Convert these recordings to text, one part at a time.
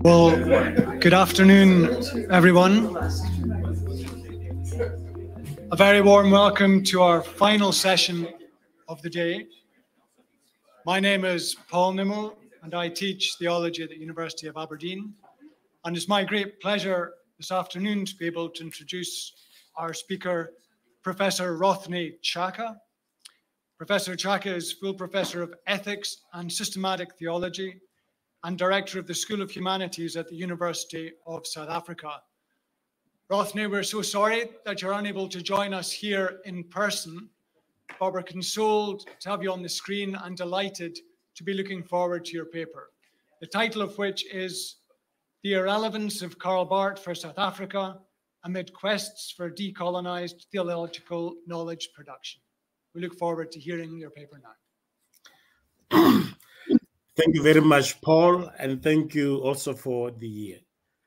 Well, good afternoon, everyone. A very warm welcome to our final session of the day. My name is Paul Nimmel, and I teach theology at the University of Aberdeen. And it's my great pleasure this afternoon to be able to introduce our speaker, Professor Rothney Tshaka. Professor Tshaka is full professor of ethics and systematic theology and director of the School of Humanities at the University of South Africa. Rothney, we're so sorry that you're unable to join us here in person, but we're consoled to have you on the screen and delighted to be looking forward to your paper, the title of which is The Irrelevance of Karl Barth for South Africa Amid Quests for Decolonized Theological Knowledge Production. We look forward to hearing your paper now. Thank you very much, Paul, and thank you also for the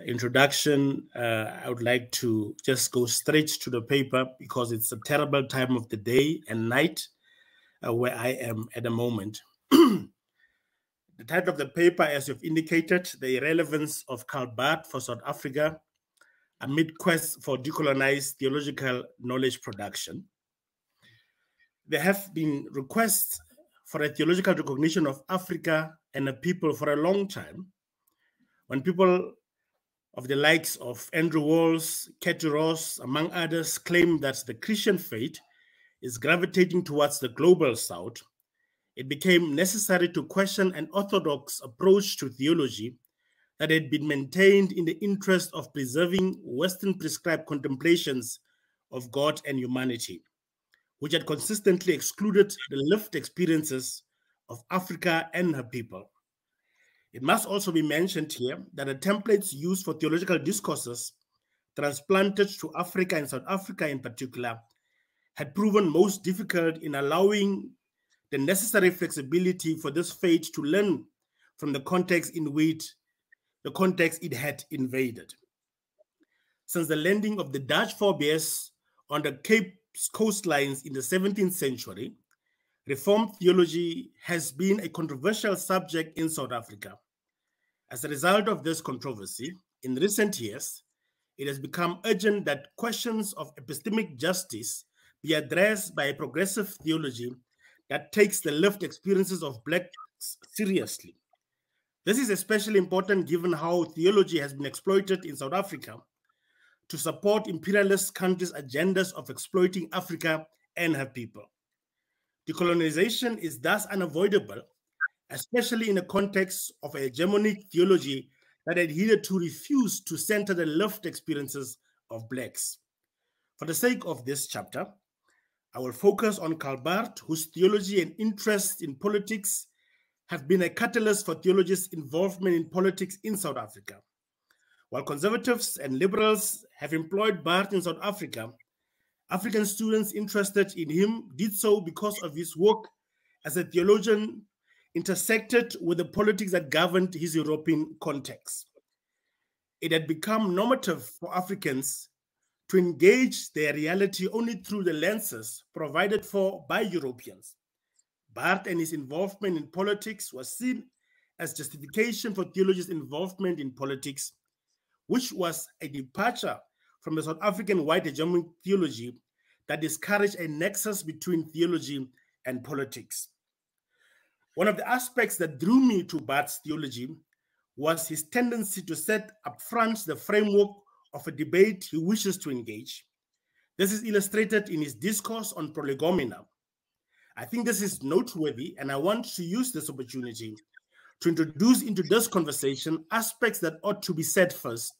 introduction. I would like to just go straight to the paper because it's a terrible time of the day and night where I am at the moment. The title of the paper, as you've indicated, The Irrelevance of Karl Barth for South Africa Amid Quests for Decolonized Theological Knowledge Production. There have been requests for a theological recognition of Africa and a people for a long time. When people of the likes of Andrew Walls, Katie Ross, among others, claim that the Christian faith is gravitating towards the global south, it became necessary to question an orthodox approach to theology that had been maintained in the interest of preserving Western prescribed contemplations of God and humanity, which had consistently excluded the lived experiences of Africa and her people. It must also be mentioned here that the templates used for theological discourses transplanted to Africa and South Africa in particular had proven most difficult in allowing the necessary flexibility for this faith to learn from the context in which it had invaded. Since the landing of the Dutch forebears on the Cape's coastlines in the 17th century, Reformed theology has been a controversial subject in South Africa. As a result of this controversy, in recent years, it has become urgent that questions of epistemic justice be addressed by a progressive theology that takes the lived experiences of Blacks seriously. This is especially important given how theology has been exploited in South Africa to support imperialist countries' agendas of exploiting Africa and her people. Decolonization is thus unavoidable, especially in the context of a hegemonic theology that had hitherto refused to center the lived experiences of Blacks. For the sake of this chapter, I will focus on Karl Barth, whose theology and interest in politics have been a catalyst for theology's involvement in politics in South Africa. While conservatives and liberals have employed Barth in South Africa, African students interested in him did so because of his work as a theologian intersected with the politics that governed his European context. It had become normative for Africans to engage their reality only through the lenses provided for by Europeans. Barth and his involvement in politics was seen as justification for theology's involvement in politics, which was a departure from the South African white hegemonic theology that discouraged a nexus between theology and politics. One of the aspects that drew me to Barth's theology was his tendency to set up front the framework of a debate he wishes to engage. This is illustrated in his discourse on prolegomena. I think this is noteworthy, and I want to use this opportunity to introduce into this conversation aspects that ought to be said first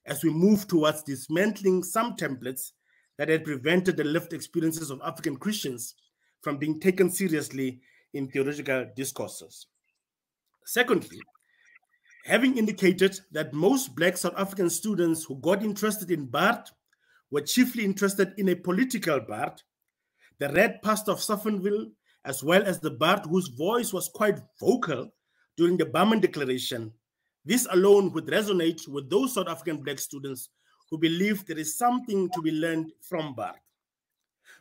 as we move towards dismantling some templates that had prevented the lived experiences of African Christians from being taken seriously in theological discourses. Secondly, having indicated that most Black South African students who got interested in Barth were chiefly interested in a political Barth, the Red Pastor of Sophenville, as well as the Barth whose voice was quite vocal during the Barman Declaration, this alone would resonate with those South African Black students who believe there is something to be learned from Barth.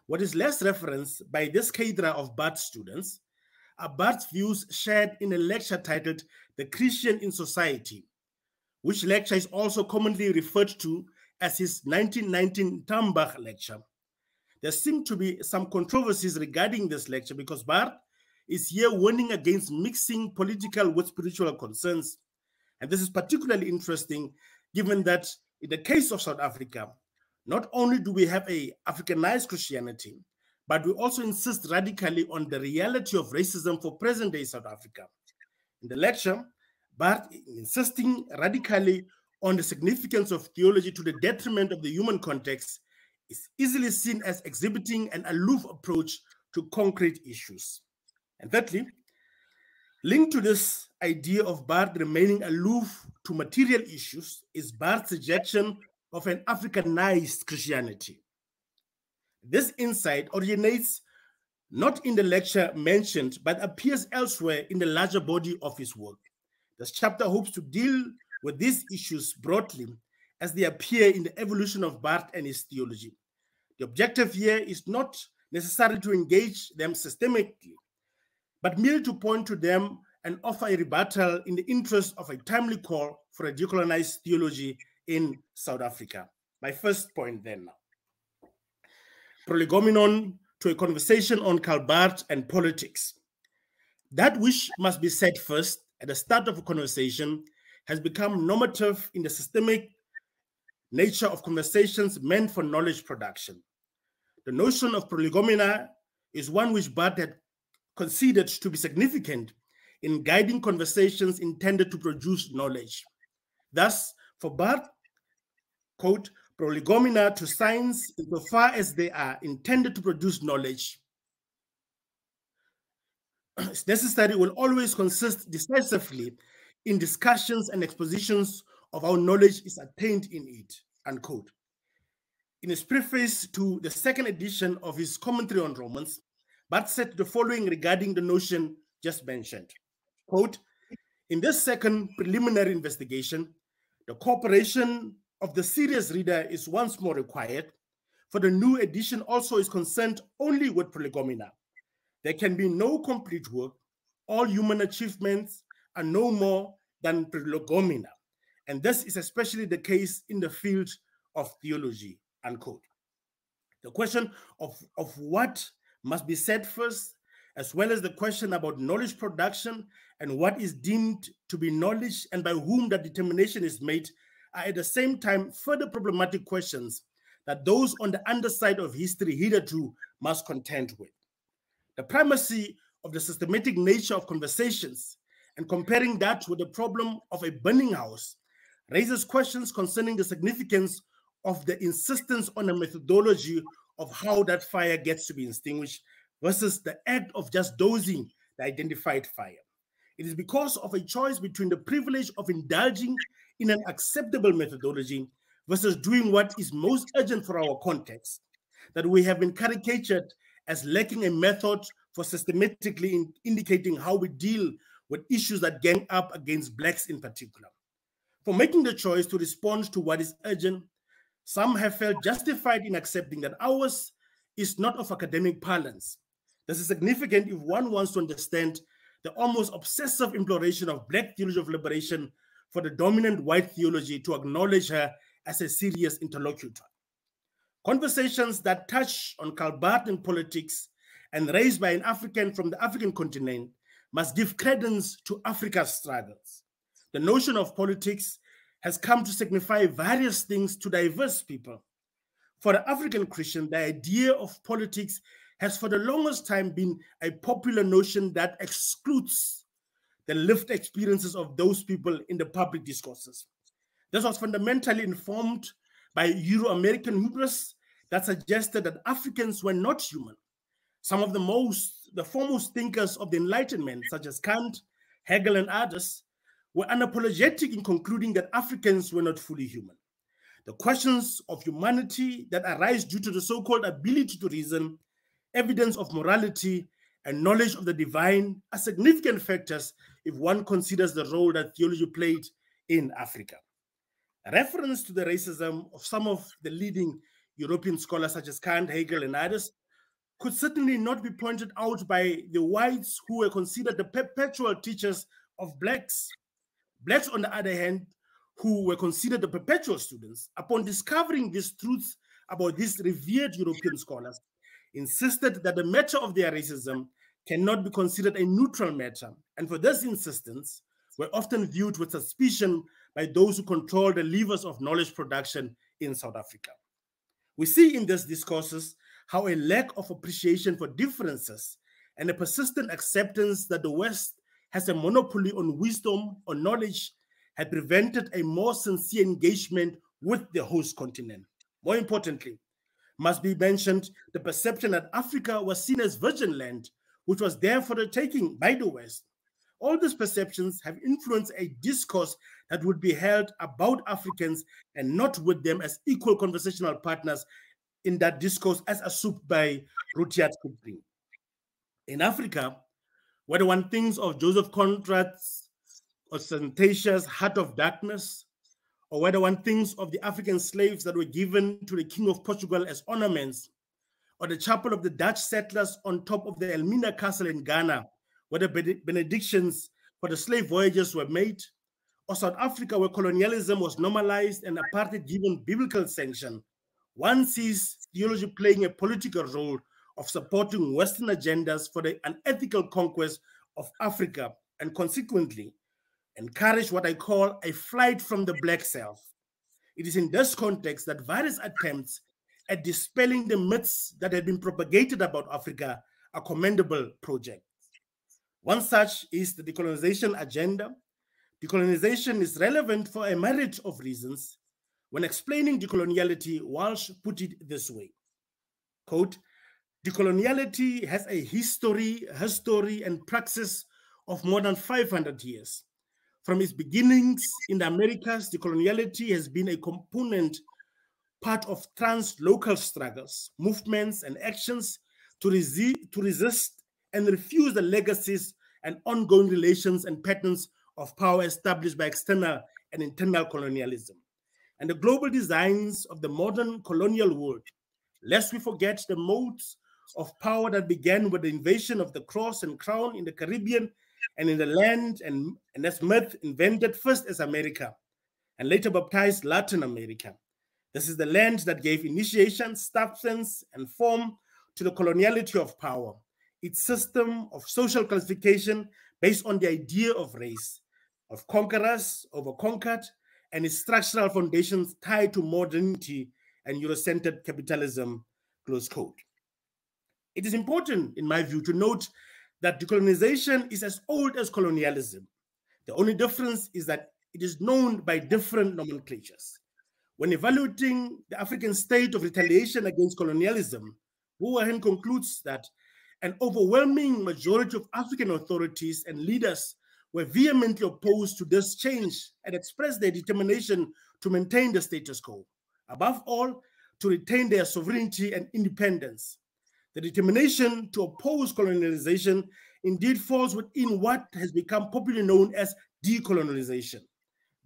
What is less referenced by this cadre of Barth students are Barth's views shared in a lecture titled The Christian in Society, which lecture is also commonly referred to as his 1919 Tambach lecture. There seem to be some controversies regarding this lecture because Barth is here warning against mixing political with spiritual concerns. And this is particularly interesting given that in the case of South Africa, not only do we have a Africanized Christianity, but we also insist radically on the reality of racism for present-day South Africa. In the lecture, Barth insisting radically on the significance of theology to the detriment of the human context is easily seen as exhibiting an aloof approach to concrete issues. And thirdly, linked to this idea of Barth remaining aloof to material issues is Barth's rejection of an Africanized Christianity. This insight originates not in the lecture mentioned, but appears elsewhere in the larger body of his work. This chapter hopes to deal with these issues broadly as they appear in the evolution of Barth and his theology. The objective here is not necessarily to engage them systemically, but merely to point to them and offer a rebuttal in the interest of a timely call for a decolonized theology in South Africa. My first point then now. Prolegomenon to a conversation on Karl Barth and politics. That which must be said first at the start of a conversation has become normative in the systemic nature of conversations meant for knowledge production. The notion of prolegomena is one which Barth had considered to be significant in guiding conversations intended to produce knowledge. Thus, for Barth, quote, prolegomena to science, insofar as they are intended to produce knowledge, is necessary, will always consist decisively in discussions and expositions of how knowledge is attained in it, unquote. In his preface to the second edition of his commentary on Romans, Barth said the following regarding the notion just mentioned, quote, in this second preliminary investigation, the cooperation of the serious reader is once more required, for the new edition also is concerned only with prolegomena. There can be no complete work. All human achievements are no more than prolegomena. And this is especially the case in the field of theology, unquote. The question of what must be said first, as well as the question about knowledge production and what is deemed to be knowledge and by whom that determination is made, are at the same time further problematic questions that those on the underside of history hitherto must contend with. The primacy of the systematic nature of conversations and comparing that with the problem of a burning house raises questions concerning the significance of the insistence on a methodology of how that fire gets to be extinguished versus the act of just dosing the identified fire. It is because of a choice between the privilege of indulging in an acceptable methodology versus doing what is most urgent for our context that we have been caricatured as lacking a method for systematically indicating how we deal with issues that gang up against Blacks in particular. For making the choice to respond to what is urgent, some have felt justified in accepting that ours is not of academic parlance. This is significant if one wants to understand the almost obsessive imploration of Black theology of liberation for the dominant white theology to acknowledge her as a serious interlocutor. Conversations that touch on Karl Barth and politics and raised by an African from the African continent must give credence to Africa's struggles. The notion of politics has come to signify various things to diverse people. For the African Christian, the idea of politics has for the longest time been a popular notion that excludes the lived experiences of those people in the public discourses. This was fundamentally informed by Euro-American hubris that suggested that Africans were not human. Some of the foremost thinkers of the Enlightenment, such as Kant, Hegel, and others, were unapologetic in concluding that Africans were not fully human. The questions of humanity that arise due to the so-called ability to reason, evidence of morality, and knowledge of the divine are significant factors if one considers the role that theology played in Africa. A reference to the racism of some of the leading European scholars such as Kant, Hegel, and others could certainly not be pointed out by the whites who were considered the perpetual teachers of Blacks. Blacks, on the other hand, who were considered the perpetual students, upon discovering these truths about these revered European scholars, insisted that the matter of their racism cannot be considered a neutral matter, and for this insistence were often viewed with suspicion by those who control the levers of knowledge production in South Africa. We see in these discourses how a lack of appreciation for differences and a persistent acceptance that the West has a monopoly on wisdom or knowledge had prevented a more sincere engagement with the host continent. More importantly, must be mentioned the perception that Africa was seen as virgin land, which was there for the taking by the West. All these perceptions have influenced a discourse that would be held about Africans and not with them as equal conversational partners in that discourse, as assumed by Rudyard Kipling. In Africa, whether one thinks of Joseph Conrad's ostentatious Heart of Darkness, or whether one thinks of the African slaves that were given to the King of Portugal as ornaments, or the chapel of the Dutch settlers on top of the Elmina Castle in Ghana, where the benedictions for the slave voyages were made, or South Africa, where colonialism was normalized and apartheid given biblical sanction, one sees theology playing a political role of supporting Western agendas for the unethical conquest of Africa, and consequently encourage what I call a flight from the black self. It is in this context that various attempts at dispelling the myths that have been propagated about Africa are commendable projects. One such is the decolonization agenda. Decolonization is relevant for a myriad of reasons. When explaining decoloniality, Walsh put it this way, quote, "Decoloniality has a history and praxis of more than 500 years. From its beginnings in the Americas, decoloniality has been a component part of trans-local struggles, movements, and actions to resist and refuse the legacies and ongoing relations and patterns of power established by external and internal colonialism, and the global designs of the modern colonial world, lest we forget the modes of power that began with the invasion of the cross and crown in the Caribbean and in the land, and as myth invented first as America, and later baptized Latin America. This is the land that gave initiation, substance, and form to the coloniality of power, its system of social classification based on the idea of race, of conquerors over conquered, and its structural foundations tied to modernity and Eurocentered capitalism," close quote. It is important, in my view, to note that decolonization is as old as colonialism. The only difference is that it is known by different nomenclatures. When evaluating the African state of retaliation against colonialism, Wuhan concludes that an overwhelming majority of African authorities and leaders were vehemently opposed to this change and expressed their determination to maintain the status quo, above all, to retain their sovereignty and independence. The determination to oppose colonialization indeed falls within what has become popularly known as decolonization.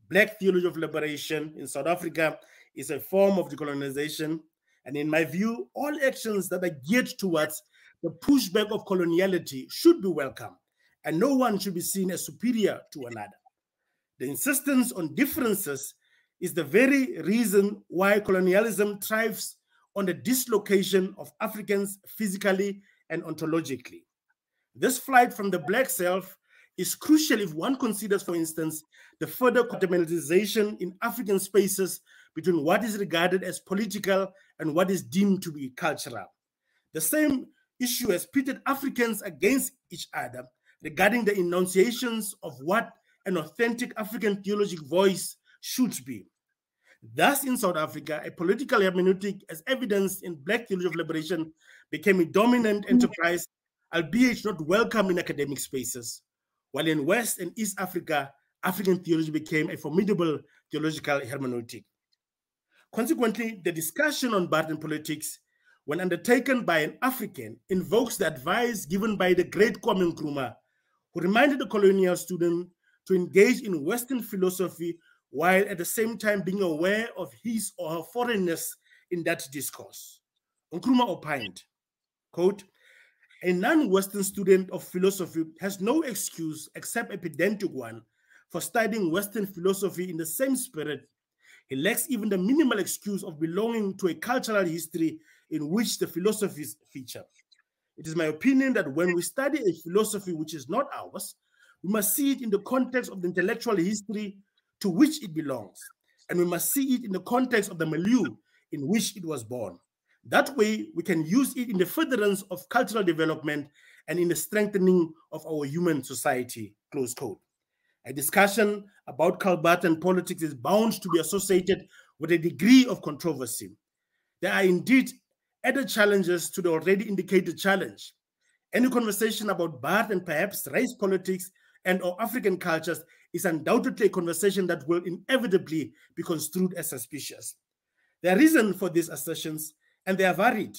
Black theology of liberation in South Africa is a form of decolonization, and in my view, all actions that are geared towards the pushback of coloniality should be welcome, and no one should be seen as superior to another. The insistence on differences is the very reason why colonialism thrives on the dislocation of Africans physically and ontologically. This flight from the black self is crucial if one considers, for instance, the further compartmentalization in African spaces between what is regarded as political and what is deemed to be cultural. The same issue has pitted Africans against each other regarding the enunciations of what an authentic African theologic voice should be. Thus, in South Africa, a political hermeneutic, as evidenced in Black theology of liberation, became a dominant enterprise, albeit not welcome in academic spaces, while in West and East Africa, African theology became a formidable theological hermeneutic. Consequently, the discussion on Barth and politics, when undertaken by an African, invokes the advice given by the great Kwame Nkrumah, who reminded the colonial student to engage in Western philosophy while at the same time being aware of his or her foreignness in that discourse. Nkrumah opined, quote, "A non-Western student of philosophy has no excuse except a pedantic one for studying Western philosophy in the same spirit, he lacks even the minimal excuse of belonging to a cultural history in which the philosophies feature. It is my opinion that when we study a philosophy which is not ours, we must see it in the context of the intellectual history to which it belongs, and we must see it in the context of the milieu in which it was born. That way, we can use it in the furtherance of cultural development and in the strengthening of our human society, close quote. A discussion about Karl Barth and politics is bound to be associated with a degree of controversy. There are indeed added challenges to the already indicated challenge. Any conversation about Barth and perhaps race politics and or African cultures is undoubtedly a conversation that will inevitably be construed as suspicious. There are reasons for these assertions, and they are varied.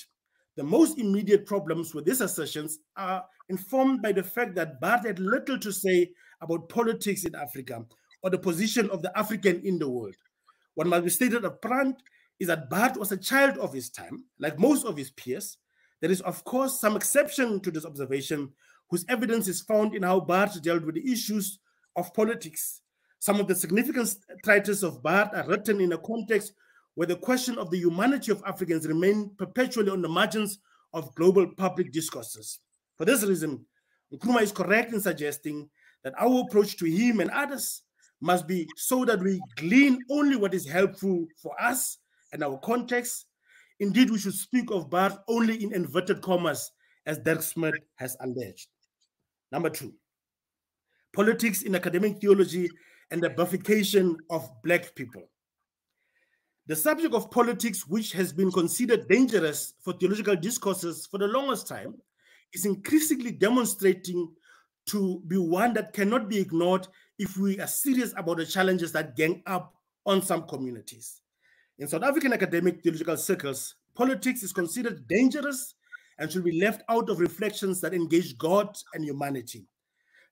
The most immediate problems with these assertions are informed by the fact that Barth had little to say about politics in Africa or the position of the African in the world. What must be stated up front is that Barth was a child of his time, like most of his peers. There is, of course, some exception to this observation, whose evidence is found in how Barth dealt with the issues of politics. Some of the significant treatises of Barth are written in a context where the question of the humanity of Africans remain perpetually on the margins of global public discourses. For this reason, Nkrumah is correct in suggesting that our approach to him and others must be so that we glean only what is helpful for us and our context. Indeed, we should speak of Barth only in inverted commas, as Dirk Smith has alleged. Number 2, politics in academic theology and the bifurcation of Black people. The subject of politics, which has been considered dangerous for theological discourses for the longest time, is increasingly demonstrating to be one that cannot be ignored if we are serious about the challenges that gang up on some communities. In South African academic theological circles, politics is considered dangerous and should be left out of reflections that engage God and humanity.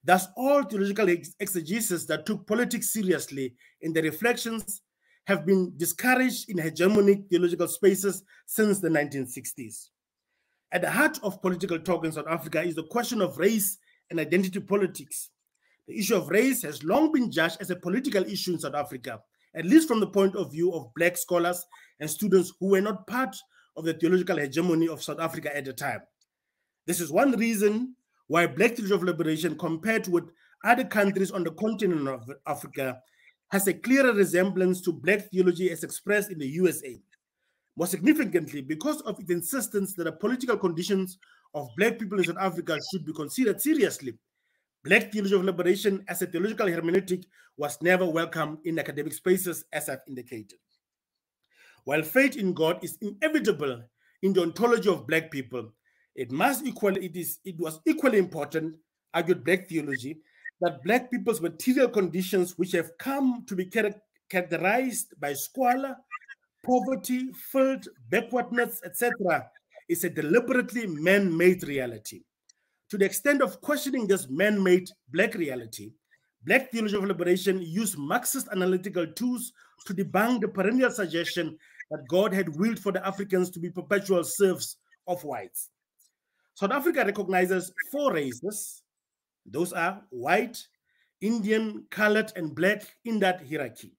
Thus, all theological exegesis that took politics seriously in their reflections have been discouraged in hegemonic theological spaces since the 1960s. At the heart of political talk in South Africa is the question of race and identity politics. The issue of race has long been judged as a political issue in South Africa, at least from the point of view of Black scholars and students who were not part of the theological hegemony of South Africa at the time. This is one reason why Black theology of liberation, compared with other countries on the continent of Africa, has a clearer resemblance to Black theology as expressed in the USA. More significantly, because of its insistence that the political conditions of Black people in South Africa should be considered seriously, Black theology of liberation as a theological hermeneutic was never welcome in academic spaces, as I've indicated. While faith in God is inevitable in the ontology of Black people, it was equally important, argued Black theology, that Black people's material conditions, which have come to be characterized by squalor, poverty, filth, backwardness, etc., is a deliberately man-made reality. To the extent of questioning this man-made Black reality, Black theology of liberation used Marxist analytical tools to debunk the perennial suggestion that God had willed for the Africans to be perpetual serfs of whites. South Africa recognizes 4 races. Those are white, Indian, colored, and Black in that hierarchy.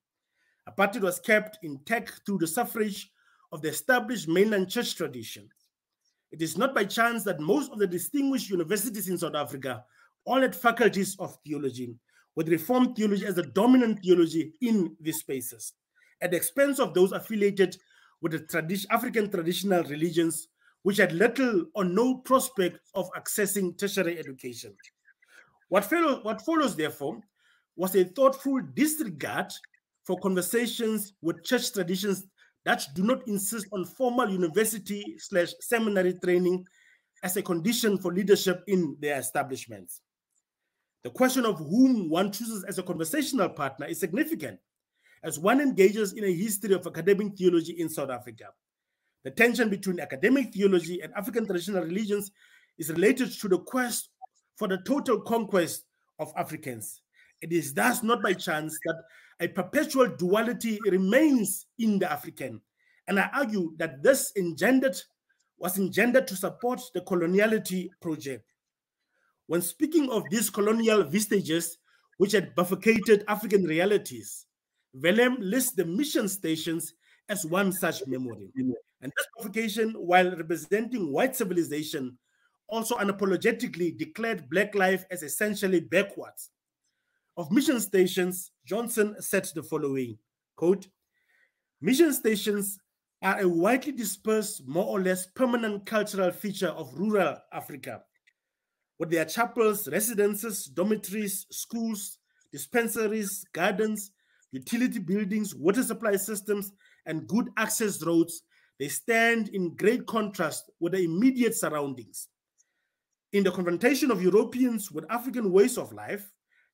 Apartheid was kept intact through the suffrage of the established mainland church tradition. It is not by chance that most of the distinguished universities in South Africa all had faculties of theology, with Reformed theology as the dominant theology in these spaces, at the expense of those affiliated with the African traditional religions, which had little or no prospect of accessing tertiary education. What follows, therefore, was a thoughtful disregard for conversations with church traditions that do not insist on formal university/seminary training as a condition for leadership in their establishments. The question of whom one chooses as a conversational partner is significant as one engages in a history of academic theology in South Africa. The tension between academic theology and African traditional religions is related to the quest for the total conquest of Africans. It is thus not by chance that a perpetual duality remains in the African. And I argue that this was engendered to support the coloniality project. When speaking of these colonial vestiges, which had bifurcated African realities. Willem lists the mission stations as one such memory. And this bifurcation, while representing white civilization, also unapologetically declared Black life as essentially backwards. Of mission stations, Johnson said the following, quote, "Mission stations are a widely dispersed, more or less permanent cultural feature of rural Africa, with their chapels, residences, dormitories, schools, dispensaries, gardens, utility buildings, water supply systems, and good access roads. They stand in great contrast with the immediate surroundings. In the confrontation of Europeans with African ways of life,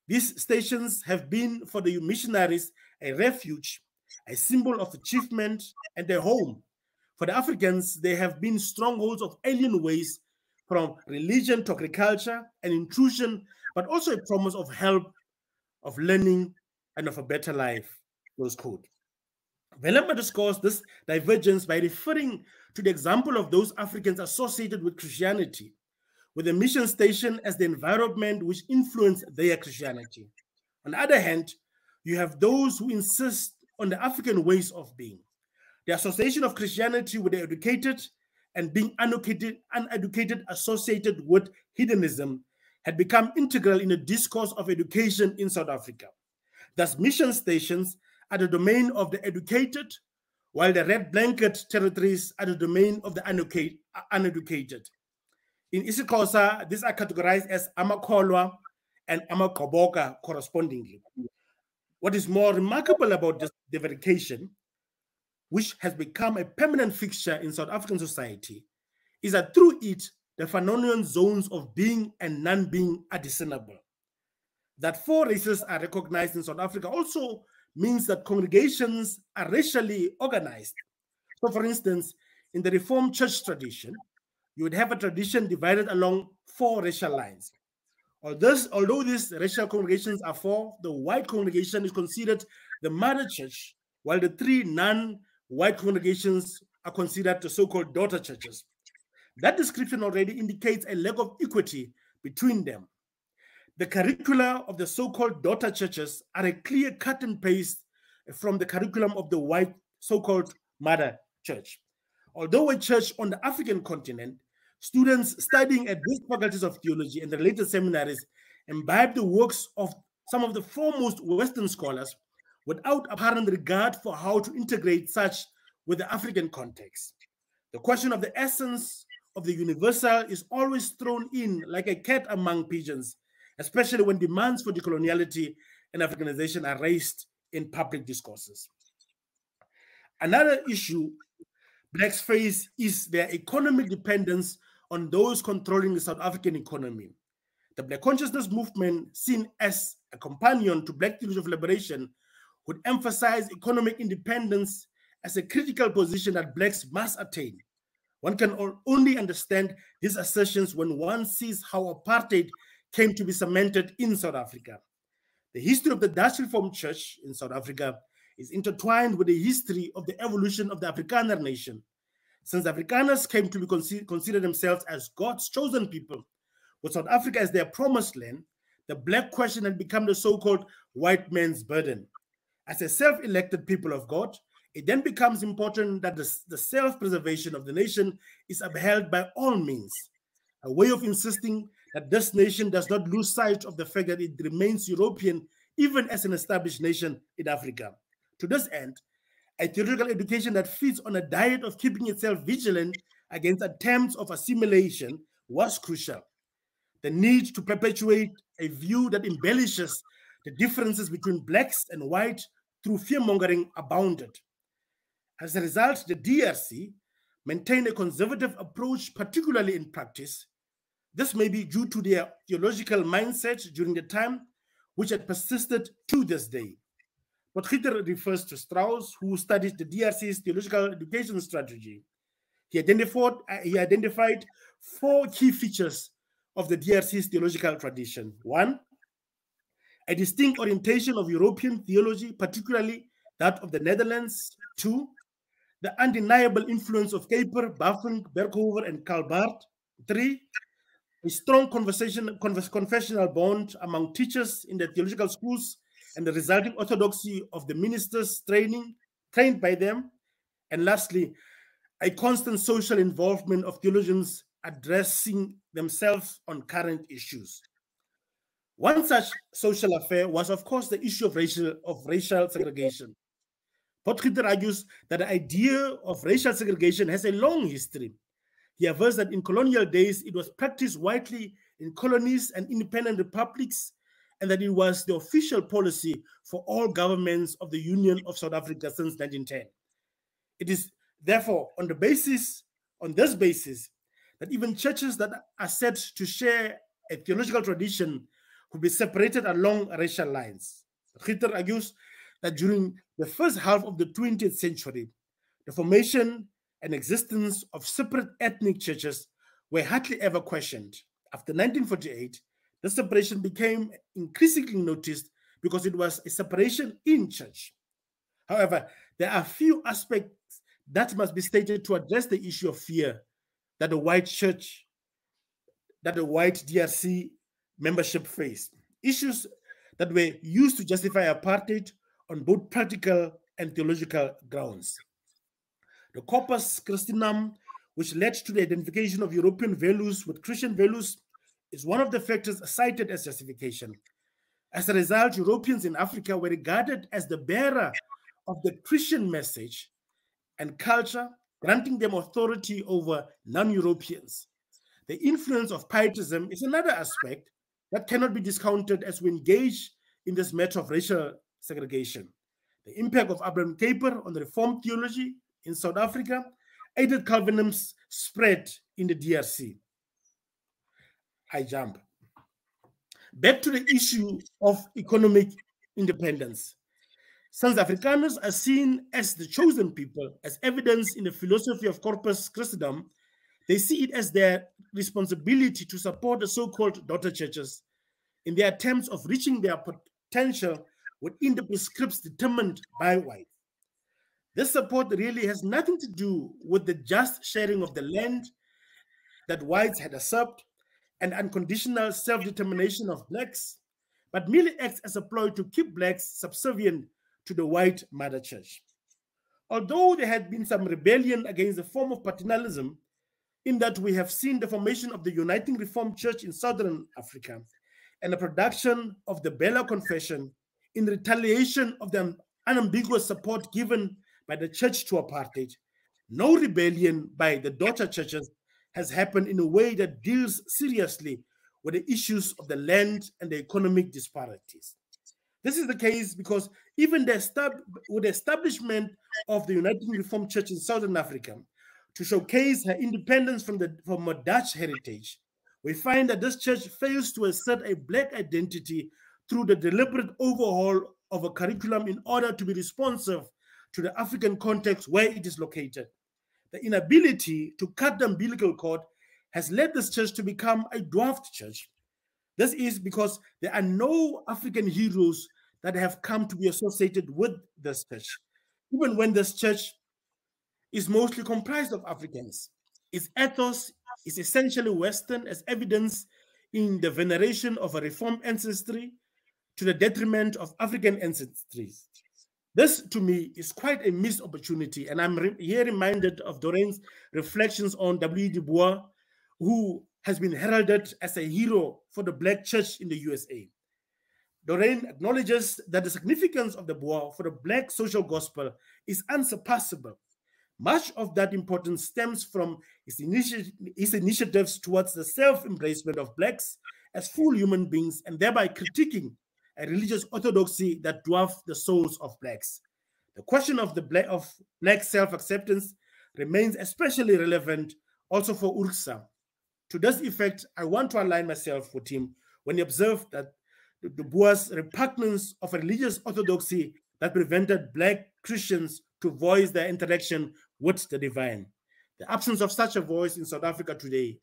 these stations have been for the missionaries a refuge, a symbol of achievement, and a home. For the Africans, they have been strongholds of alien ways, from religion to agriculture and intrusion, but also a promise of help, of learning, and of a better life." Close quote. Willem underscores this divergence by referring to the example of those Africans associated with Christianity, with the mission station as the environment which influenced their Christianity. On the other hand, you have those who insist on the African ways of being. The association of Christianity with the educated and being uneducated associated with hedonism had become integral in the discourse of education in South Africa. Thus, mission stations are the domain of the educated, while the red blanket territories are the domain of the uneducated. In isiXhosa, these are categorized as amakholwa and amagqoboka correspondingly. What is more remarkable about this diverification, which has become a permanent fixture in South African society, is that through it, the phenomenon zones of being and non-being are discernible. That 4 races are recognized in South Africa also means that congregations are racially organized. So, for instance, in the Reformed Church tradition, you would have a tradition divided along 4 racial lines. Although these racial congregations are 4, the white congregation is considered the mother church, while the 3 non-white congregations are considered the so-called daughter churches. That description already indicates a lack of equity between them. The curricula of the so-called daughter churches are a clear cut and paste from the curriculum of the white so-called mother church. Although a church on the African continent, students studying at these faculties of theology and the related seminaries imbibe the works of some of the foremost Western scholars without apparent regard for how to integrate such with the African context. The question of the essence of the universal is always thrown in like a cat among pigeons, especially when demands for decoloniality and Africanization are raised in public discourses. Another issue Blacks face is their economic dependence on those controlling the South African economy. The Black consciousness movement, seen as a companion to Black theology of liberation, would emphasize economic independence as a critical position that Blacks must attain. One can only understand these assertions when one sees how apartheid came to be cemented in South Africa. The history of the Dutch Reformed Church in South Africa is intertwined with the history of the evolution of the Afrikaner nation. Since Afrikaners came to be consider themselves as God's chosen people, with South Africa as their promised land, the Black question had become the so-called white man's burden. As a self-elected people of God, it then becomes important that the self-preservation of the nation is upheld by all means, a way of insisting that this nation does not lose sight of the fact that it remains European even as an established nation in Africa. To this end, a theological education that feeds on a diet of keeping itself vigilant against attempts of assimilation was crucial. The need to perpetuate a view that embellishes the differences between Blacks and white through fear-mongering abounded. As a result, the DRC maintained a conservative approach, particularly in practice. This may be due to their theological mindset during the time, which had persisted to this day. But Gitter refers to Strauss, who studied the DRC's theological education strategy. He identified 4 key features of the DRC's theological tradition. 1, a distinct orientation of European theology, particularly that of the Netherlands. 2, the undeniable influence of Kuyper, Bavinck, Berkhover, and Karl Barth. 3, a strong confessional bond among teachers in the theological schools and the resulting orthodoxy of the ministers trained by them. And lastly, a constant social involvement of theologians addressing themselves on current issues. One such social affair was, of course, the issue of racial segregation. Potgieter argues that the idea of racial segregation has a long history. He avers that in colonial days, it was practiced widely in colonies and independent republics, and that it was the official policy for all governments of the Union of South Africa since 1910. It is therefore on this basis, that even churches that are said to share a theological tradition will be separated along racial lines. Potgieter argues that during the first half of the 20th century, the formation and existence of separate ethnic churches were hardly ever questioned. After 1948, this separation became increasingly noticed because it was a separation in church. However, there are few aspects that must be stated to address the issue of fear that the white DRC membership faced. Issues that were used to justify apartheid on both practical and theological grounds. The Corpus Christianum, which led to the identification of European values with Christian values, is one of the factors cited as justification. As a result, Europeans in Africa were regarded as the bearer of the Christian message and culture, granting them authority over non-Europeans. The influence of pietism is another aspect that cannot be discounted as we engage in this matter of racial segregation. The impact of Abraham Kuyper on the Reformed theology in South Africa aided Calvinism's spread in the DRC. I jump. Back to the issue of economic independence. Since Afrikaners are seen as the chosen people, as evidenced in the philosophy of Corpus Christianum, they see it as their responsibility to support the so-called daughter churches in their attempts of reaching their potential within the prescripts determined by whites. This support really has nothing to do with the just sharing of the land that whites had usurped and unconditional self-determination of blacks, but merely acts as a ploy to keep blacks subservient to the white mother church. Although there had been some rebellion against the form of paternalism, in that we have seen the formation of the Uniting Reformed Church in Southern Africa and the production of the Bella Confession in retaliation of the unambiguous support given by the church to apartheid, no rebellion by the daughter churches has happened in a way that deals seriously with the issues of the land and the economic disparities. This is the case because even with the establishment of the Uniting Reformed Church in Southern Africa, to showcase her independence from a Dutch heritage, we find that this church fails to assert a black identity through the deliberate overhaul of a curriculum in order to be responsive to the African context where it is located. The inability to cut the umbilical cord has led this church to become a dwarfed church. This is because there are no African heroes that have come to be associated with this church, even when this church is mostly comprised of Africans. Its ethos is essentially Western, as evidenced in the veneration of a Reformed ancestry to the detriment of African ancestries. This, to me, is quite a missed opportunity, and I'm here reminded of Doreen's reflections on W. Du Bois, who has been heralded as a hero for the Black church in the USA. Doreen acknowledges that the significance of Du Bois for the Black social gospel is unsurpassable. Much of that importance stems from his initiatives towards the self-embracement of Blacks as full human beings and thereby critiquing a religious orthodoxy that dwarfs the souls of Blacks. The question of Black self-acceptance remains especially relevant also for Ursa. To this effect, I want to align myself with him when he observed that Du Bois' repugnance of a religious orthodoxy that prevented Black Christians to voice their interaction with the divine. The absence of such a voice in South Africa today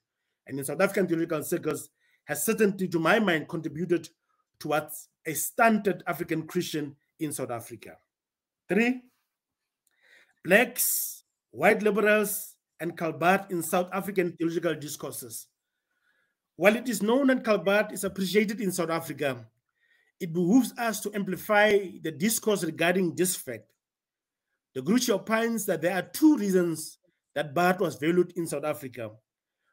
and in South African theological circles has certainly, to my mind, contributed towards a stunted African Christian in South Africa. 3, Blacks, white liberals, and Karl Barth in South African theological discourses. While it is known that Karl Barth is appreciated in South Africa, it behooves us to amplify the discourse regarding this fact. The Grucci opines that there are two reasons that Barth was valued in South Africa.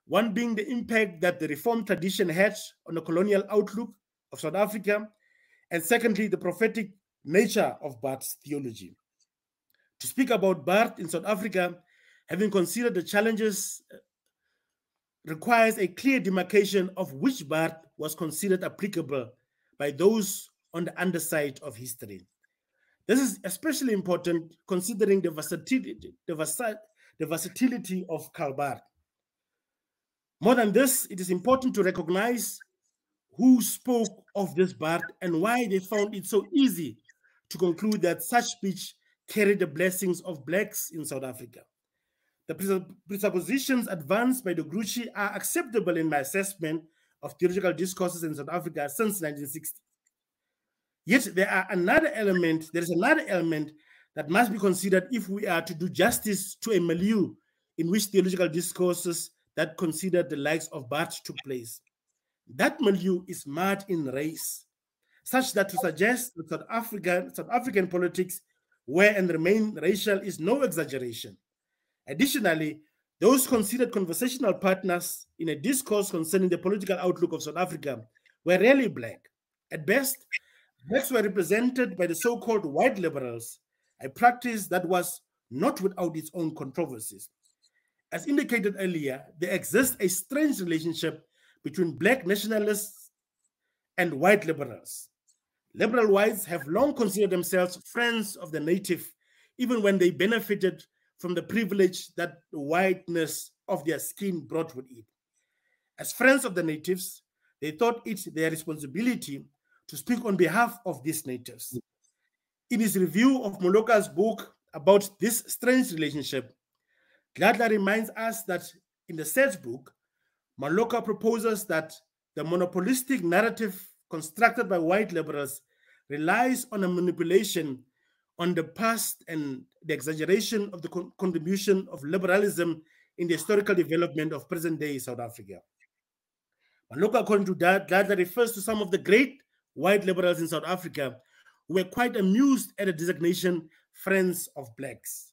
One being the impact that the reform tradition had on the colonial outlook of South Africa, and secondly, the prophetic nature of Barth's theology. To speak about Barth in South Africa, having considered the challenges, requires a clear demarcation of which Barth was considered applicable by those on the underside of history. This is especially important considering the versatility of Karl Barth. More than this, it is important to recognize who spoke of this Barth and why they found it so easy to conclude that such speech carried the blessings of blacks in South Africa. The presuppositions advanced by the Grucci are acceptable in my assessment of theological discourses in South Africa since 1960. Yet there is another element that must be considered if we are to do justice to a milieu in which theological discourses that considered the likes of Barth took place. That milieu is marred in race, such that to suggest that South African politics were and remain racial is no exaggeration. Additionally, those considered conversational partners in a discourse concerning the political outlook of South Africa were rarely black. At best, blacks were represented by the so-called white liberals, a practice that was not without its own controversies. As indicated earlier, there exists a strange relationship between black nationalists and white liberals. Liberal whites have long considered themselves friends of the native, even when they benefited from the privilege that the whiteness of their skin brought with it. As friends of the natives, they thought it their responsibility to speak on behalf of these natives. In his review of Moloka's book about this strange relationship, Gladler reminds us that in the said book, Maloka proposes that the monopolistic narrative constructed by white liberals relies on a manipulation on the past and the exaggeration of the contribution of liberalism in the historical development of present-day South Africa. Maloka, according to that, Gladler refers to some of the great white liberals in South Africa who were quite amused at the designation friends of blacks.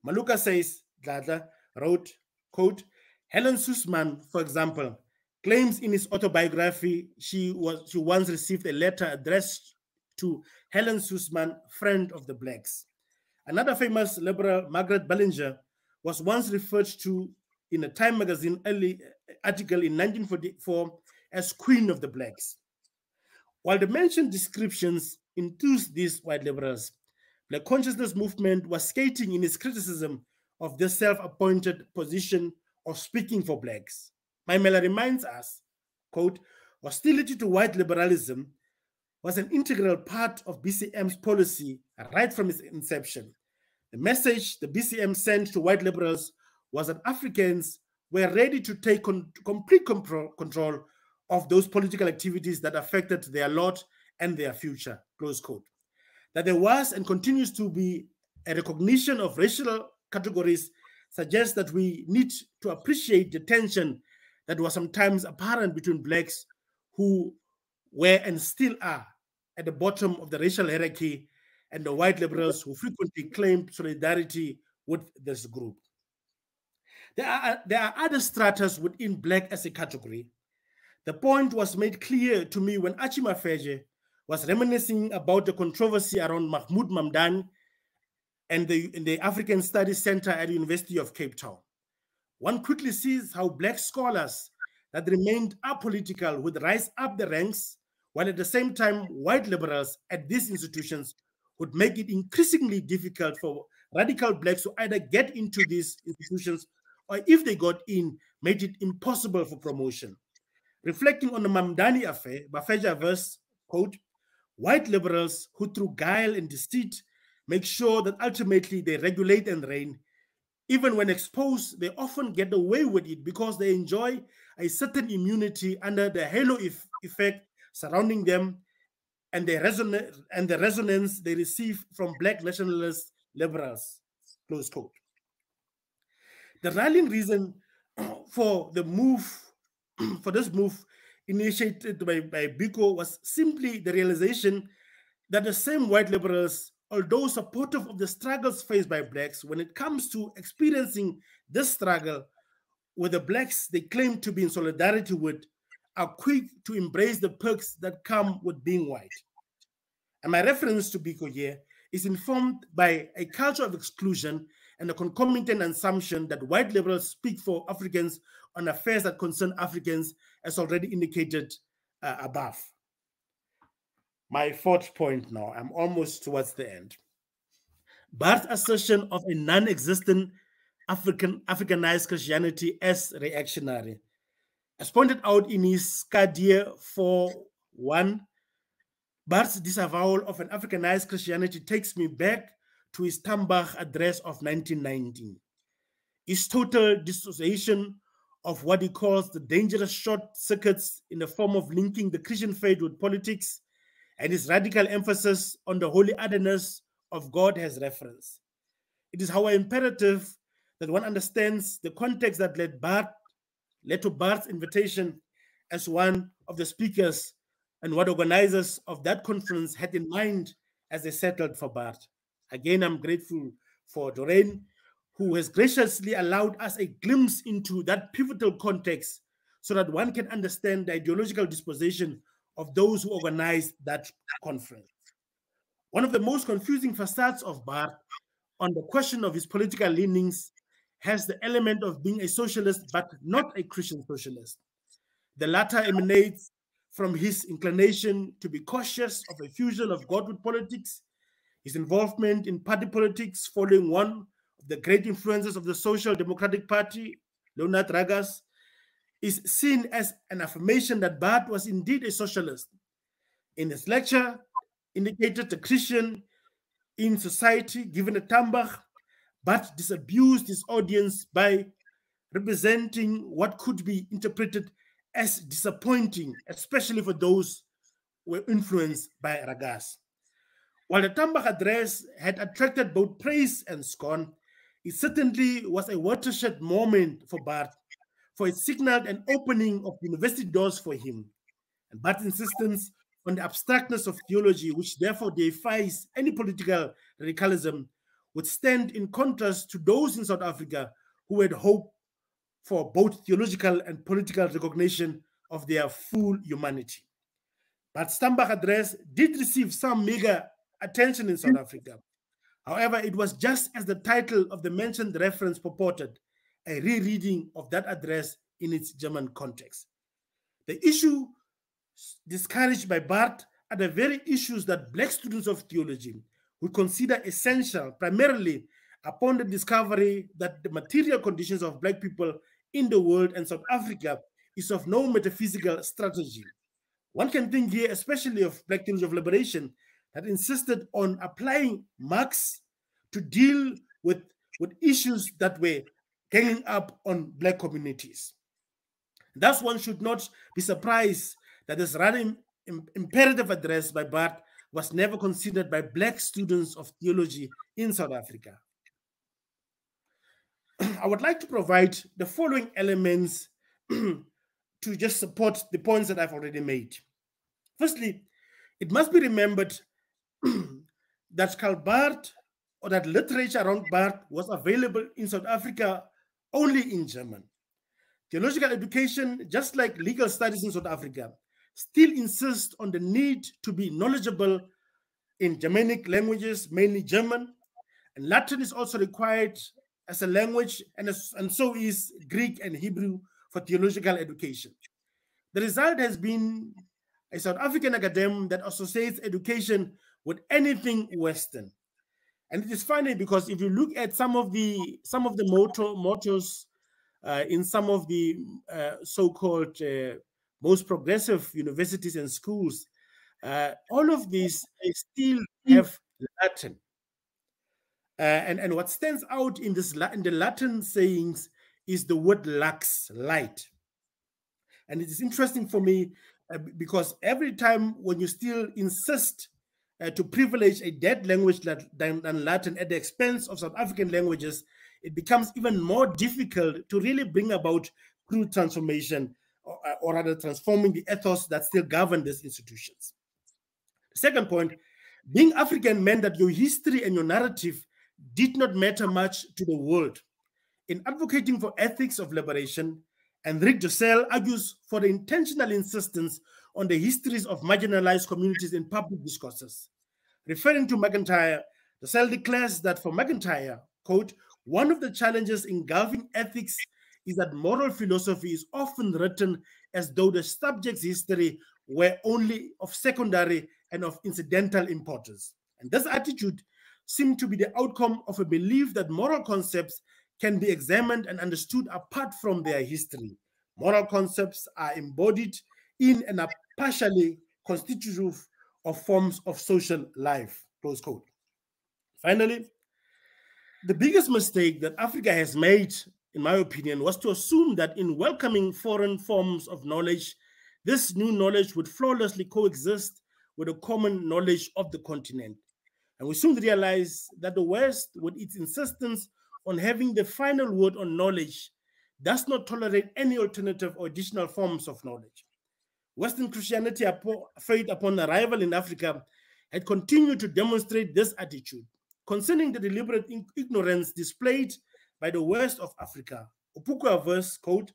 Maloka says, Gladler wrote, quote, Helen Suzman, for example, claims in his autobiography she once received a letter addressed to Helen Suzman, friend of the blacks. Another famous liberal, Margaret Ballinger, was once referred to in a Time magazine early article in 1944 as Queen of the Blacks. While the mentioned descriptions enthused these white liberals, Black consciousness movement was skating in its criticism of this self-appointed position of speaking for blacks. Maimela reminds us, quote, hostility to white liberalism was an integral part of BCM's policy right from its inception. The message the BCM sent to white liberals was that Africans were ready to take complete control of those political activities that affected their lot and their future, close quote. That there was and continues to be a recognition of racial categories suggests that we need to appreciate the tension that was sometimes apparent between blacks who were and still are at the bottom of the racial hierarchy and the white liberals who frequently claimed solidarity with this group. There are other stratas within black as a category. The point was made clear to me when Archie Mafeje was reminiscing about the controversy around Mahmoud Mamdani and the African Studies Center at the University of Cape Town. One quickly sees how black scholars that remained apolitical would rise up the ranks, while at the same time, white liberals at these institutions would make it increasingly difficult for radical blacks to either get into these institutions or if they got in, made it impossible for promotion. Reflecting on the Mamdani affair, Mafeja verse, quote, white liberals who through guile and deceit make sure that ultimately they regulate and reign. Even when exposed, they often get away with it because they enjoy a certain immunity under the halo effect surrounding them and the resonance they receive from black nationalist liberals, close quote. The rallying reason for the move for this move initiated by Biko was simply the realization that the same white liberals, although supportive of the struggles faced by blacks, when it comes to experiencing this struggle with the blacks they claim to be in solidarity with, are quick to embrace the perks that come with being white. And my reference to Biko here is informed by a culture of exclusion and a concomitant assumption that white liberals speak for Africans on affairs that concern Africans, as already indicated above. My fourth point now, I'm almost towards the end. Barth's assertion of a non-existent Africanized Christianity as reactionary. As pointed out in his Kadir 4:1, Barth's disavowal of an Africanized Christianity takes me back to his Tambach address of 1919. His total dissociation of what he calls the dangerous short circuits in the form of linking the Christian faith with politics, and his radical emphasis on the holy otherness of God has reference. It is, however, imperative that one understands the context that led to Barth's invitation as one of the speakers and what organizers of that conference had in mind as they settled for Barth. Again, I'm grateful for Doreen, who has graciously allowed us a glimpse into that pivotal context so that one can understand the ideological disposition of those who organized that conference. One of the most confusing facets of Barth on the question of his political leanings has the element of being a socialist, but not a Christian socialist. The latter emanates from his inclination to be cautious of a fusion of God with politics, his involvement in party politics following one of the great influences of the Social Democratic Party, Leonard Ragas, is seen as an affirmation that Barth was indeed a socialist. In his lecture, indicated the Christian in society, given a Tambach, Barth disabused his audience by representing what could be interpreted as disappointing, especially for those who were influenced by Ragas. While the Tambach address had attracted both praise and scorn, it certainly was a watershed moment for Barth, for it signaled an opening of university doors for him. And Barth's insistence on the abstractness of theology, which therefore deifies any political radicalism, would stand in contrast to those in South Africa who had hoped for both theological and political recognition of their full humanity. But Tambach address did receive some meager attention in South Africa. However, it was just as the title of the mentioned reference purported, a rereading of that address in its German context. The issue discouraged by Barth are the very issues that Black students of theology would consider essential, primarily upon the discovery that the material conditions of Black people in the world and South Africa is of no metaphysical strategy. One can think here especially of Black theology of liberation that insisted on applying Marx to deal with issues that were ganging up on Black communities. Thus, one should not be surprised that this rather imperative address by Barth was never considered by Black students of theology in South Africa. I would like to provide the following elements to just support the points that I've already made. Firstly, it must be remembered that Karl Barth, or that literature around Barth, was available in South Africa only in German. Theological education, just like legal studies in South Africa, still insists on the need to be knowledgeable in Germanic languages, mainly German, and Latin is also required as a language, and so is Greek and Hebrew for theological education. The result has been a South African academe that associates education with anything Western. And it is funny because if you look at some of the mottos in some of the so-called most progressive universities and schools, all of these still have Latin. And what stands out in the Latin sayings is the word lux, light. And it is interesting for me because every time when you still insist to privilege a dead language than Latin at the expense of South African languages, it becomes even more difficult to really bring about true transformation or rather transforming the ethos that still govern these institutions. The second point, being African meant that your history and your narrative did not matter much to the world. In advocating for ethics of liberation, Henrique Dussel argues for the intentional insistence on the histories of marginalized communities in public discourses. Referring to McIntyre, Dussel declares that for McIntyre, quote, one of the challenges engulfing ethics is that moral philosophy is often written as though the subject's history were only of secondary and of incidental importance. And this attitude seemed to be the outcome of a belief that moral concepts can be examined and understood apart from their history. Moral concepts are embodied in and are partially constitutive of forms of social life, close quote. Finally, the biggest mistake that Africa has made, in my opinion, was to assume that in welcoming foreign forms of knowledge, this new knowledge would flawlessly coexist with a common knowledge of the continent. And we soon realized that the West, with its insistence on having the final word on knowledge, does not tolerate any alternative or additional forms of knowledge. Western Christianity, faith upon arrival in Africa, had continued to demonstrate this attitude. Concerning the deliberate ignorance displayed by the West of Africa, Opukwa verse, quote,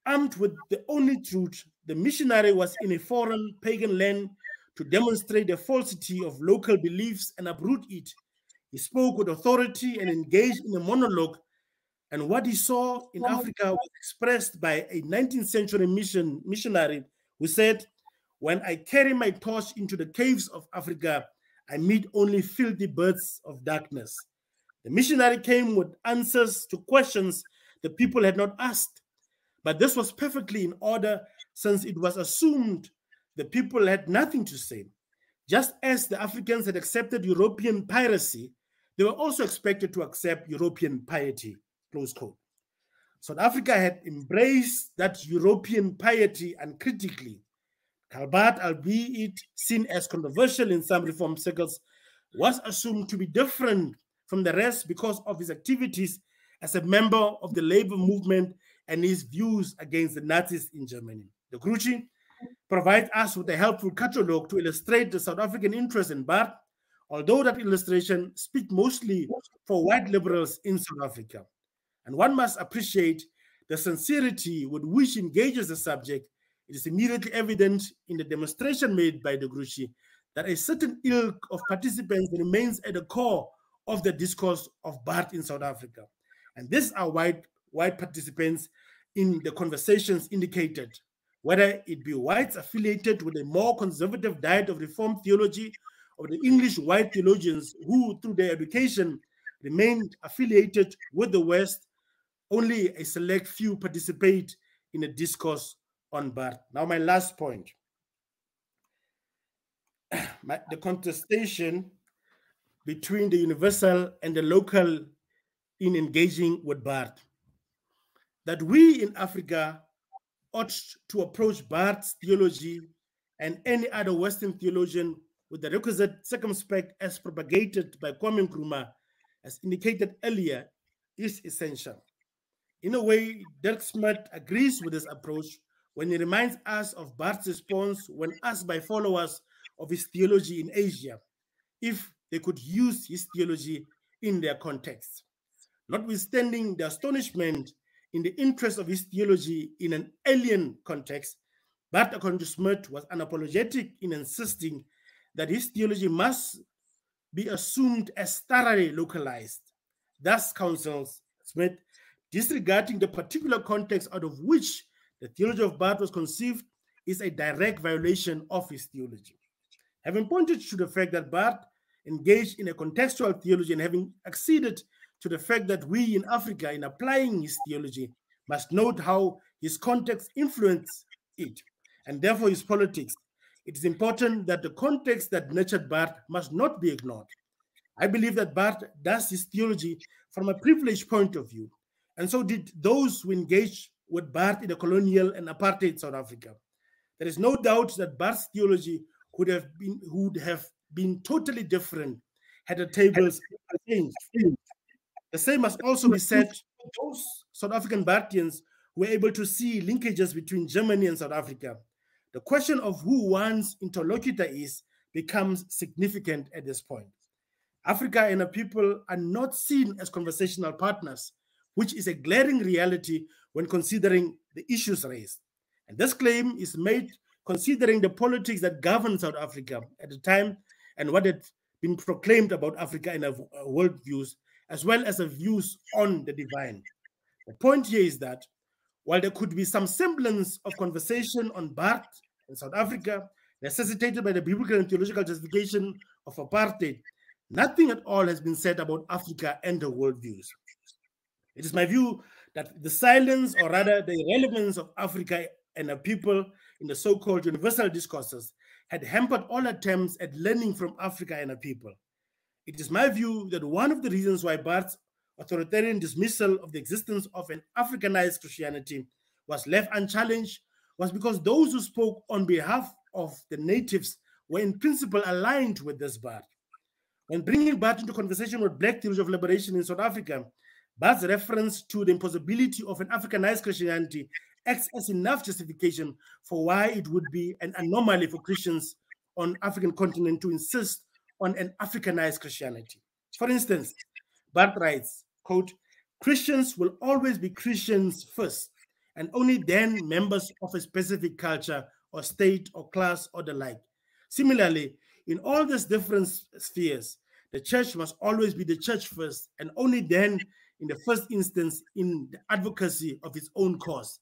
armed with the only truth, the missionary was in a foreign pagan land to demonstrate the falsity of local beliefs and uproot it. He spoke with authority and engaged in a monologue, and what he saw in Africa was expressed by a 19th century missionary who said, when I carry my torch into the caves of Africa, I meet only filthy birds of darkness. The missionary came with answers to questions the people had not asked, but this was perfectly in order since it was assumed the people had nothing to say. Just as the Africans had accepted European piracy, they were also expected to accept European piety, close quote. South Africa had embraced that European piety uncritically. Karl Barth, albeit seen as controversial in some reform circles, was assumed to be different from the rest because of his activities as a member of the labor movement and his views against the Nazis in Germany. The Grucci provides us with a helpful catalogue to illustrate the South African interest in Barth, although that illustration speaks mostly for white liberals in South Africa. And one must appreciate the sincerity with which he engages the subject. It is immediately evident in the demonstration made by the Grucci that a certain ilk of participants remains at the core of the discourse of Barth in South Africa. And these are white participants in the conversations indicated, whether it be whites affiliated with a more conservative diet of Reformed theology or the English white theologians who, through their education, remained affiliated with the West. Only a select few participate in a discourse on Barth. Now, my last point. The contestation between the universal and the local in engaging with Barth. That we in Africa ought to approach Barth's theology and any other Western theologian with the requisite circumspect as propagated by Kwame Nkrumah, as indicated earlier, is essential. In a way, Dirk Smith agrees with this approach when he reminds us of Barth's response when asked by followers of his theology in Asia if they could use his theology in their context. Notwithstanding the astonishment in the interest of his theology in an alien context, Barth, according to Smith, was unapologetic in insisting that his theology must be assumed as thoroughly localized. Thus counsels Smith, disregarding the particular context out of which the theology of Barth was conceived is a direct violation of his theology. Having pointed to the fact that Barth engaged in a contextual theology and having acceded to the fact that we in Africa, in applying his theology, must note how his context influenced it, and therefore his politics, it is important that the context that nurtured Barth must not be ignored. I believe that Barth does his theology from a privileged point of view, and so did those who engaged with Barth in the colonial and apartheid South Africa. There is no doubt that Barth's theology would have been totally different had the tables changed. The same must also be said for those South African Barthians we're able to see linkages between Germany and South Africa. The question of who one's interlocutor is becomes significant at this point. Africa and her people are not seen as conversational partners, which is a glaring reality when considering the issues raised. And this claim is made considering the politics that governed South Africa at the time and what had been proclaimed about Africa in our worldviews, as well as the views on the divine. The point here is that while there could be some semblance of conversation on Barth in South Africa, necessitated by the biblical and theological justification of apartheid, nothing at all has been said about Africa and her worldviews. It is my view that the silence, or rather the irrelevance of Africa and her people in the so-called universal discourses had hampered all attempts at learning from Africa and her people. It is my view that one of the reasons why Barth's authoritarian dismissal of the existence of an Africanized Christianity was left unchallenged was because those who spoke on behalf of the natives were in principle aligned with this Barth. When bringing Barth into conversation with Black theology of liberation in South Africa, Barth's reference to the impossibility of an Africanized Christianity acts as enough justification for why it would be an anomaly for Christians on the African continent to insist on an Africanized Christianity. For instance, Barth writes, quote, "Christians will always be Christians first, and only then members of a specific culture or state or class or the like. Similarly, in all these different spheres, the church must always be the church first, and only then, in the first instance, in the advocacy of its own cause.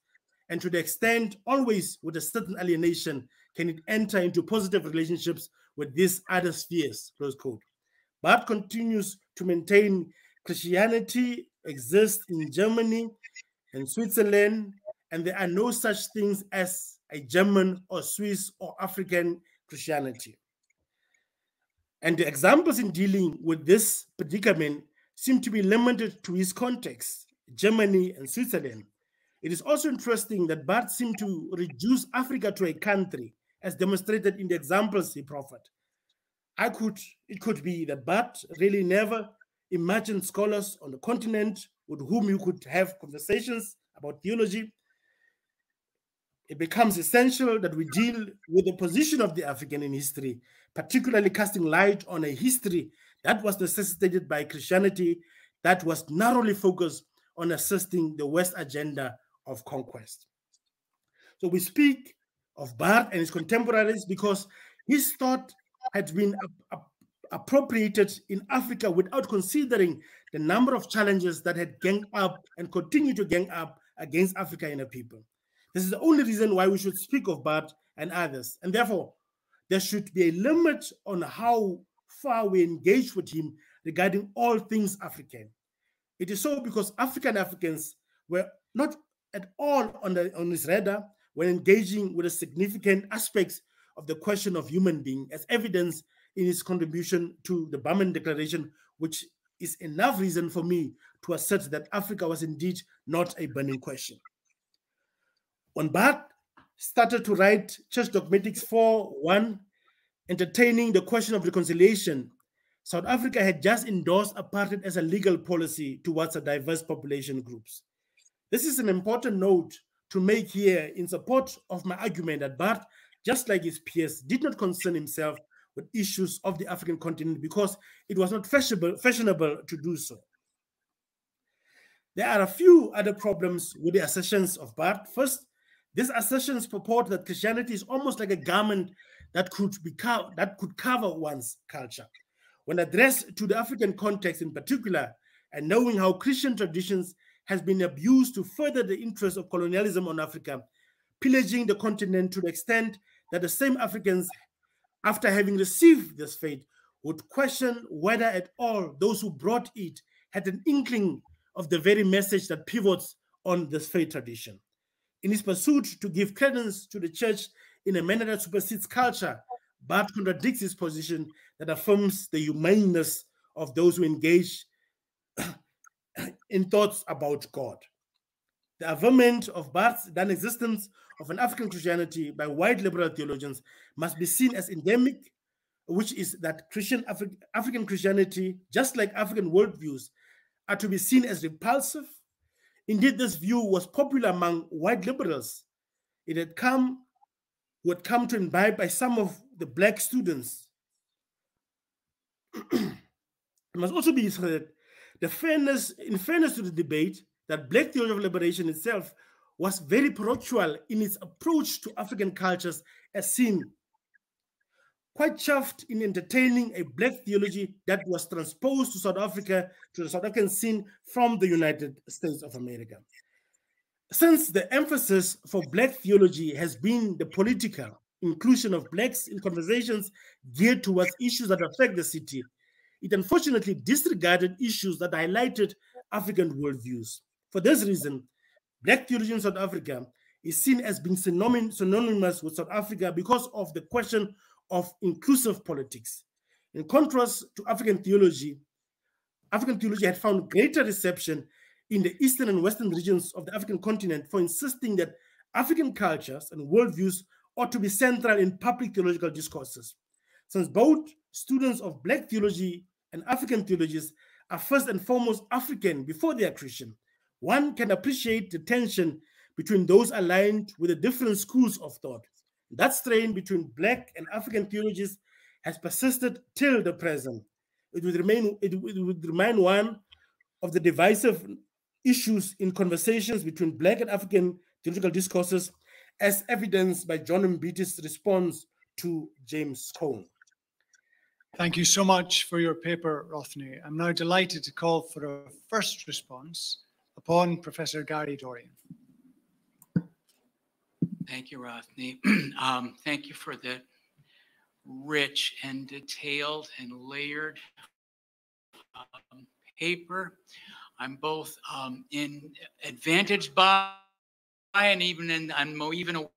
And to the extent, always with a certain alienation, can it enter into positive relationships with these other spheres," close quote. Barth continues to maintain Christianity exists in Germany and Switzerland, and there are no such things as a German or Swiss or African Christianity. And the examples in dealing with this predicament seem to be limited to his context, Germany and Switzerland. It is also interesting that Barth seemed to reduce Africa to a country, as demonstrated in the examples he proffered. It could be that Barth really never imagined scholars on the continent with whom you could have conversations about theology. It becomes essential that we deal with the position of the African in history, particularly casting light on a history that was necessitated by Christianity that was narrowly focused on assisting the West agenda of conquest. So we speak of Barth and his contemporaries because his thought had been appropriated in Africa without considering the number of challenges that had ganged up and continue to gang up against Africa and her people. This is the only reason why we should speak of Barth and others. And therefore, there should be a limit on how far we engage with him regarding all things African. It is so because Africans were not at all on his radar when engaging with the significant aspects of the question of human being, as evidenced in his contribution to the Barman Declaration, which is enough reason for me to assert that Africa was indeed not a burning question. When Barth started to write Church Dogmatics 4:1, entertaining the question of reconciliation, South Africa had just endorsed apartheid as a legal policy towards a diverse population groups. This is an important note to make here in support of my argument that Barth, just like his peers, did not concern himself with issues of the African continent because it was not fashionable to do so. There are a few other problems with the assertions of Barth. First, these assertions purport that Christianity is almost like a garment that could cover one's culture. When addressed to the African context in particular, and knowing how Christian traditions has been abused to further the interests of colonialism on Africa, pillaging the continent to the extent that the same Africans, after having received this faith, would question whether at all those who brought it had an inkling of the very message that pivots on this faith tradition. In his pursuit to give credence to the church in a manner that supersedes culture, Barth contradicts his position that affirms the humaneness of those who engage in thoughts about God. The affirmation of Barth's non-existence of an African Christianity by white liberal theologians must be seen as endemic, which is that African Christianity, just like African worldviews, are to be seen as repulsive, Indeed, this view was popular among white liberals. It had come to imbibe by some of the black students. It must also be said that in fairness to the debate, that black theology of liberation itself was very parochial in its approach to African cultures as seen, quite chuffed in entertaining a black theology that was transposed to South Africa, to the South African scene from the United States of America. Since the emphasis for black theology has been the political inclusion of blacks in conversations geared towards issues that affect the city, it unfortunately disregarded issues that highlighted African worldviews. For this reason, black theology in South Africa is seen as being synonymous with South Africa because of the question of inclusive politics. In contrast to African theology had found greater reception in the eastern and western regions of the African continent for insisting that African cultures and worldviews ought to be central in public theological discourses. Since both students of black theology and African theologies are first and foremost African before they are Christian, one can appreciate the tension between those aligned with the different schools of thought. That strain between black and African theologies has persisted till the present. It would remain one of the divisive issues in conversations between black and African theological discourses, as evidenced by John Mbiti's response to James Cone. Thank you so much for your paper, Rothney. I'm now delighted to call for a first response upon Professor Gary Dorian. Thank you, Rothney. Thank you for that rich and detailed and layered paper. I'm both advantaged by, and I'm even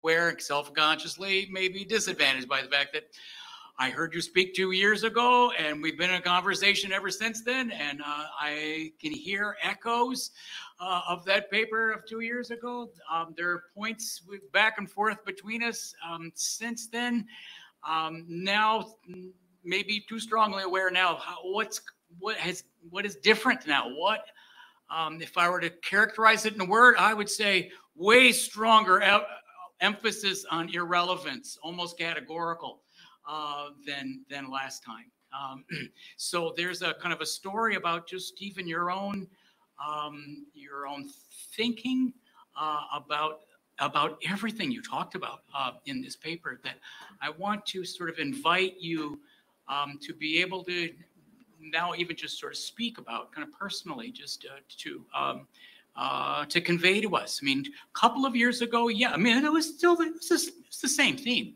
aware, self-consciously, maybe disadvantaged by the fact that I heard you speak 2 years ago, and we've been in a conversation ever since then, and I can hear echoes of that paper of 2 years ago. There are points back and forth between us since then. Now, maybe too strongly aware now of what is different now. What, if I were to characterize it in a word, I would say way stronger emphasis on irrelevance, almost categorical than last time. So there's a kind of a story about just even your own thinking about everything you talked about in this paper that I want to sort of invite you to be able to now even just sort of speak about kind of personally, just to convey to us. I mean, a couple of years ago, yeah, I mean, it was the same theme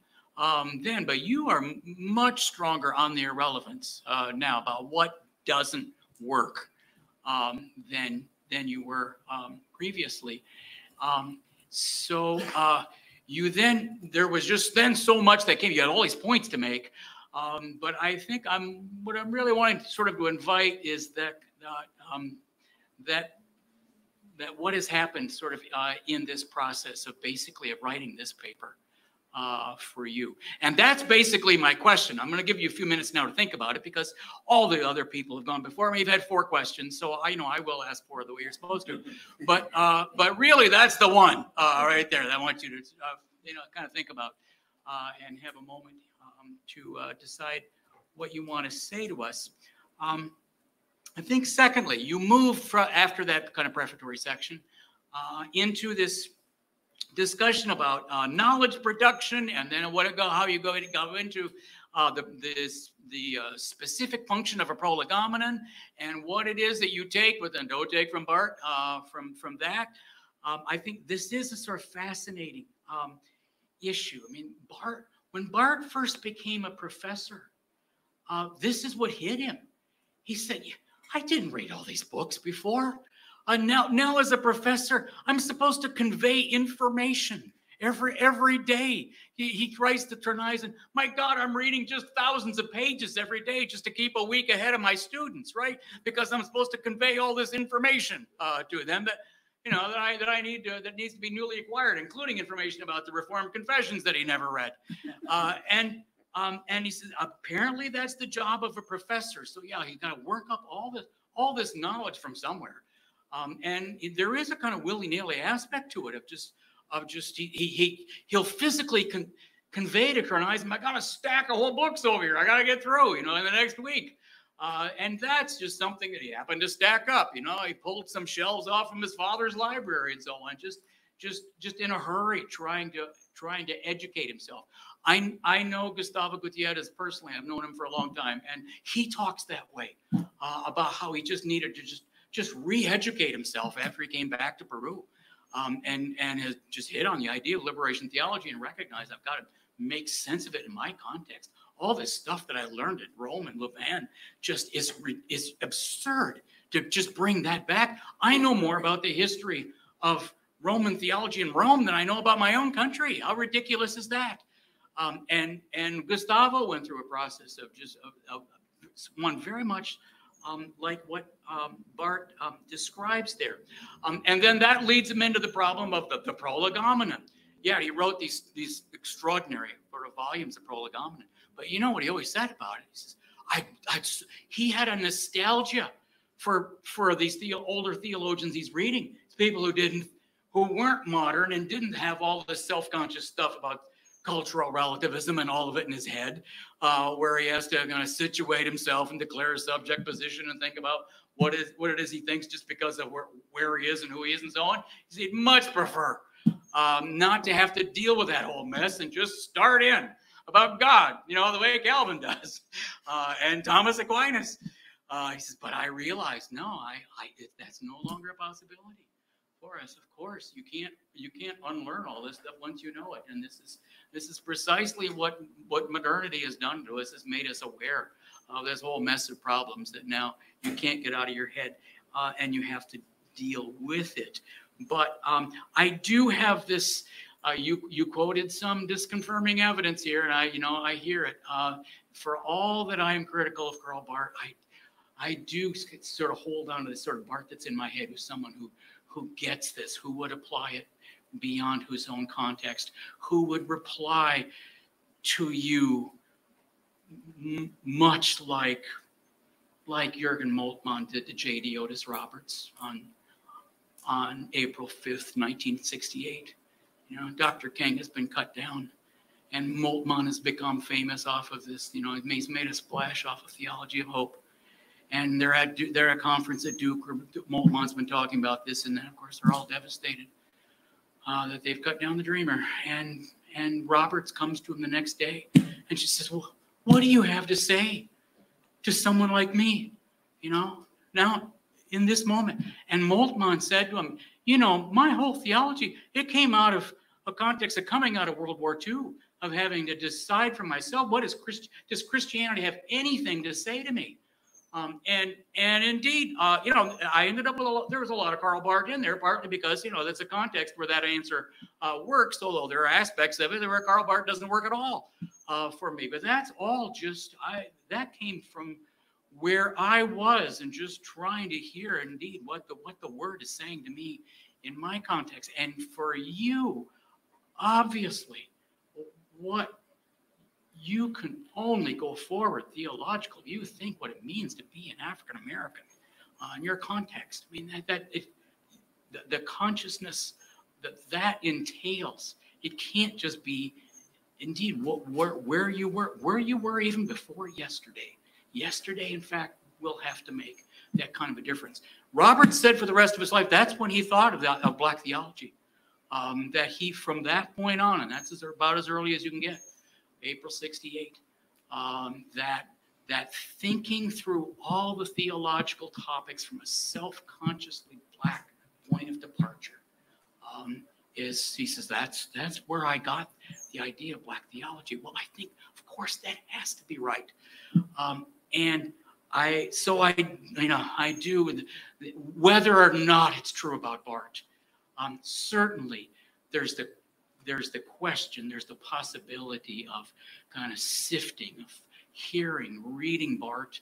then, but you are much stronger on the irrelevance now about what doesn't work than you were previously. So there was just then so much that came. You had all these points to make. But I think what I'm really wanting to sort of to invite is that what has happened sort of in this process of basically of writing this paper for you. And that's basically my question. I'm going to give you a few minutes now to think about it because all the other people have gone before me. You've had 4 questions, so I will ask 4 the way you're supposed to. But really, that's the one right there that I want you to kind of think about and have a moment to decide what you want to say to us. I think secondly, you move after that kind of prefatory section into this discussion about knowledge production, and then how you go into the specific function of a prolegomena and what it is that you take, but then don't take from Barth from that. I think this is a sort of fascinating issue. I mean, when Barth first became a professor, this is what hit him. He said, I didn't read all these books before. Now as a professor, I'm supposed to convey information every day. He writes to Ternisen, my God, I'm reading just thousands of pages every day just to keep a week ahead of my students, right? Because I'm supposed to convey all this information to them that I need that needs to be newly acquired, including information about the Reformed confessions that he never read. And he says, apparently that's the job of a professor. So yeah, he's got to work up all this knowledge from somewhere. And there is a kind of willy-nilly aspect to it he'll physically convey to Colonel Eisenman, I got a stack of whole books over here. I got to get through, in the next week. And that's just something that he happened to stack up. He pulled some shelves off from his father's library and so on, just in a hurry, trying to educate himself. I know Gustavo Gutierrez personally. I've known him for a long time, and he talks that way about how he just needed to just re-educate himself after he came back to Peru, and has just hit on the idea of liberation theology and recognized I've got to make sense of it in my context. All this stuff that I learned at Rome and Louvain just is absurd to just bring that back. I know more about the history of Roman theology in Rome than I know about my own country. How ridiculous is that? And Gustavo went through a process of one very much like what Barth describes there. And then that leads him into the problem of the prolegomena. Yeah, he wrote these extraordinary sort of volumes of prolegomena. But you know what he always said about it? He says, he had a nostalgia for these older theologians he's reading. It's people who weren't modern and didn't have all this self-conscious stuff about cultural relativism and all of it in his head, where he has to kind of situate himself and declare a subject position and think about what it is he thinks just because of where he is and who he is and so on. He'd much prefer not to have to deal with that whole mess and just start in about God, the way Calvin does, and Thomas Aquinas. He says, but I realize, no, that's no longer a possibility for us. Of course, you can't unlearn all this stuff once you know it. And this is precisely what modernity has done to us. Has made us aware of this whole mess of problems that now you can't get out of your head, and you have to deal with it. But I do have this. You quoted some disconfirming evidence here, and I hear it. For all that I am critical of Karl Barth, I do sort of hold on to this sort of Barth that's in my head, who's someone who gets this, who would apply it beyond his own context, who would reply to you much like Jürgen Moltmann did to J.D. Otis Roberts on April 5th, 1968. Dr. King has been cut down, and Moltmann has become famous off of this. He's made a splash off of Theology of Hope. And they're at a conference at Duke, where Moltmann's been talking about this, and then, of course, they're all devastated that they've cut down the Dreamer. And Roberts comes to him the next day, and she says, well, what do you have to say to someone like me, now in this moment? And Moltmann said to him, my whole theology, it came out of a context of coming out of World War II, of having to decide for myself, does Christianity have anything to say to me? And indeed, I ended up with there was a lot of Karl Barth in there, partly because, that's a context where that answer works, although there are aspects of it where Karl Barth doesn't work at all for me. But that's all that came from where I was and just trying to hear indeed what the word is saying to me in my context. And for you, obviously, what you can only go forward theological. You think what it means to be an African American in your context. I mean, the consciousness that entails. It can't just be, indeed, where you were even before yesterday. Yesterday, in fact, will have to make that kind of a difference. Roberts said for the rest of his life, that's when he thought of black theology. That he, from that point on, and that's about as early as you can get, April 68, that thinking through all the theological topics from a self-consciously black point of departure he says, that's where I got the idea of black theology. Well, I think, of course, that has to be right. And I do, whether or not it's true about Barth, certainly there's the question, there's the possibility of kind of sifting, of hearing, reading Barth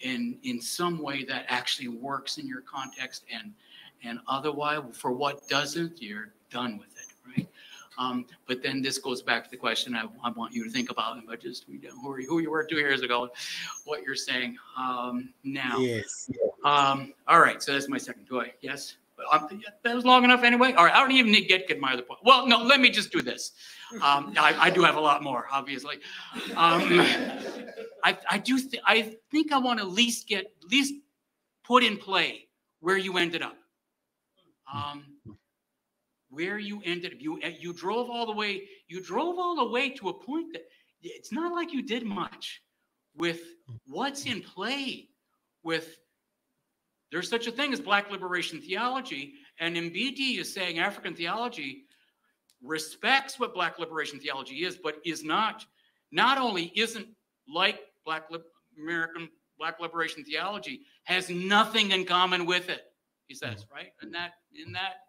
in some way that actually works in your context, and otherwise, for what doesn't, you're done with it, right? But then this goes back to the question I want you to think about, but just who you were 2 years ago, what you're saying now. Yes. All right, so that's my second. Do I? Yes. That was long enough anyway. All right, I don't even get my other point. Well, no, let me just do this. I do have a lot more, obviously. I think I want to at least put in play where you ended up. Where you ended up, you drove all the way. You drove all the way to a point that it's not like you did much with what's in play with. There's such a thing as Black liberation theology, and Mbiti is saying African theology respects what Black liberation theology is, but is not only isn't like American Black liberation theology, has nothing in common with it, he says, right? And that in that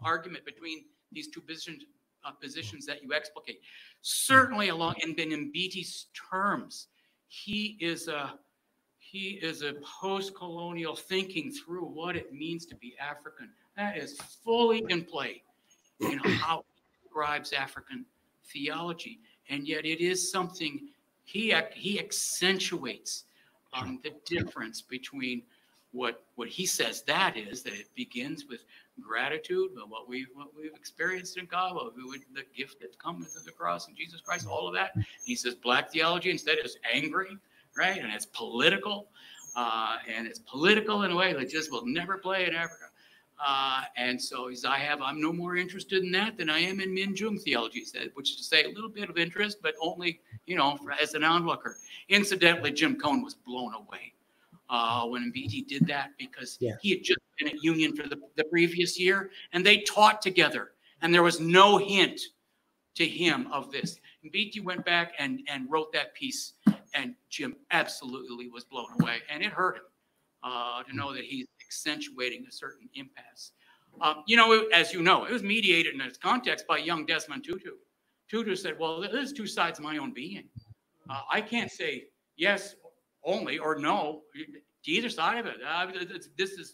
argument between these two positions that you explicate, certainly along in Mbiti's terms, he is a post-colonial thinking through what it means to be African. That is fully in play in how he describes African theology. And yet it is something he accentuates the difference between what he says that it begins with gratitude, but what we've experienced in God, the gift that comes through the cross and Jesus Christ, all of that. He says Black theology instead is angry, right? And it's political, in a way that just will never play in Africa. And so I'm no more interested in that than I am in Minjung theology, which is to say a little bit of interest, but only, as an onlooker. Incidentally, Jim Cone was blown away when Mbiti did that because he had just been at Union for the previous year, and they taught together, and there was no hint to him of this. Mbiti went back and wrote that piece, and Jim absolutely was blown away, and it hurt him to know that he's accentuating a certain impasse. As you know, it was mediated in its context by young Desmond Tutu. Tutu said, well, there's two sides of my own being. I can't say yes only or no to either side of it. This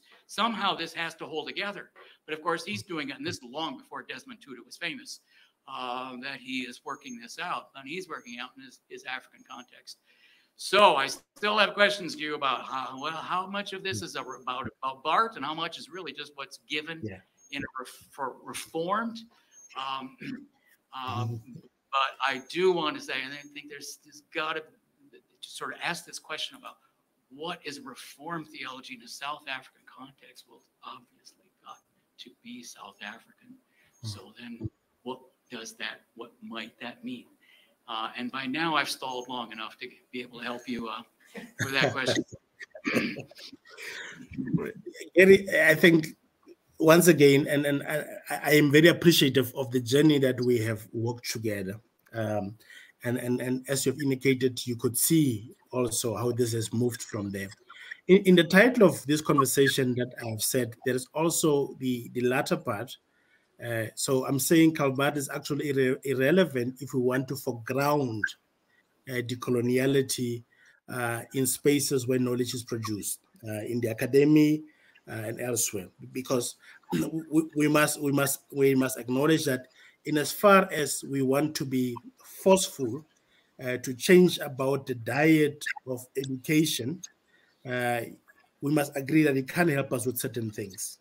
has to hold together. But of course, he's doing it, and this is long before Desmond Tutu was famous, that he is working this out, and he's working out in his African context. So I still have questions to you about how much of this is about Barth and how much is really just what's given for Reformed. But I do want to say, and I think there's got to sort of ask this question about what is Reformed theology in a South African context? Well, it's obviously got to be South African. So then what might that mean? And by now I've stalled long enough to be able to help you with that question. I think once again, and I am very appreciative of the journey that we have walked together. And as you've indicated, you could see also how this has moved from there. In the title of this conversation that I've said, there is also the latter part. So I'm saying Karl Barth is actually irrelevant if we want to foreground decoloniality in spaces where knowledge is produced, in the academy and elsewhere, because we must acknowledge that in as far as we want to be forceful to change about the diet of education, we must agree that it can help us with certain things.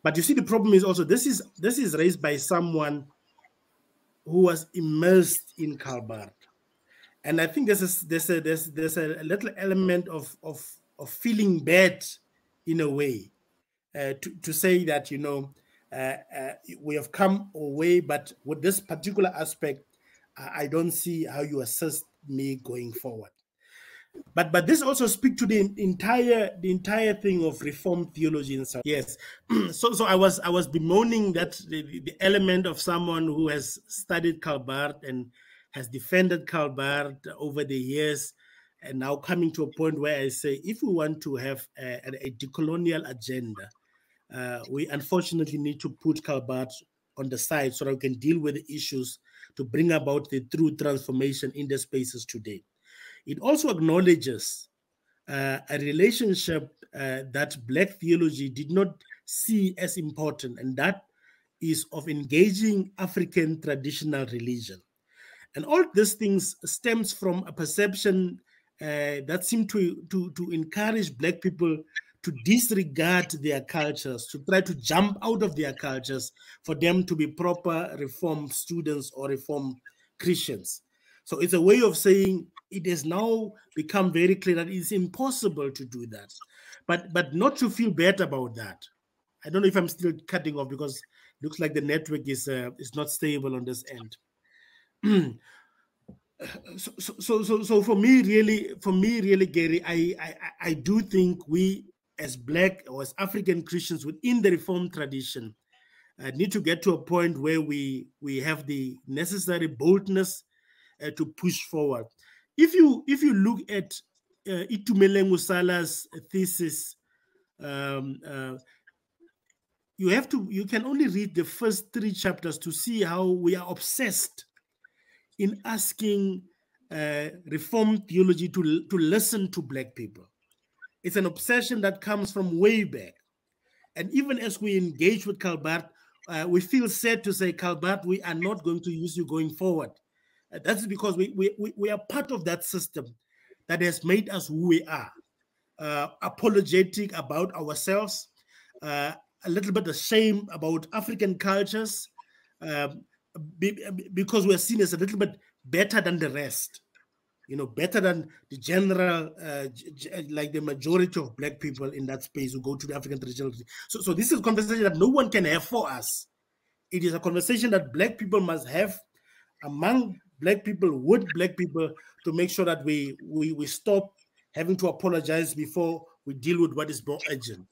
But you see, the problem is also this is raised by someone who was immersed in Karl Barth, and I think there's a little element of feeling bad in a way to say that we have come away, but with this particular aspect, I don't see how you assist me going forward. But this also speaks to the entire thing of Reformed theology in South. Yes, so I was bemoaning that the element of someone who has studied Karl Barth and has defended Karl Barth over the years, and now coming to a point where I say, if we want to have a decolonial agenda, we unfortunately need to put Karl Barth on the side so that we can deal with the issues to bring about the true transformation in the spaces today. It also acknowledges a relationship that Black theology did not see as important, and that is of engaging African traditional religion. And all these things stems from a perception that seemed to encourage Black people to disregard their cultures, to try to jump out of their cultures for them to be proper Reformed students or Reformed Christians. So it's a way of saying it has now become very clear that it's impossible to do that, but not to feel bad about that. I don't know if I'm still cutting off because it looks like the network is not stable on this end. So for me, really, Gary, I do think we as Black or as African Christians within the Reformed tradition need to get to a point where we have the necessary boldness to push forward. If you look at Itumeleng Musala's thesis, you can only read the first 3 chapters to see how we are obsessed in asking Reformed theology to listen to Black people. It's an obsession that comes from way back. And even as we engage with Karl Barth, we feel sad to say, Karl Barth, we are not going to use you going forward. That's because we are part of that system that has made us who we are, apologetic about ourselves, a little bit ashamed about African cultures, because we're seen as a little bit better than the rest, better than the general, like the majority of Black people in that space who go to the African traditional. So this is a conversation that no one can have for us. It is a conversation that Black people must have among Black people, with Black people, to make sure that we stop having to apologize before we deal with what is more urgent.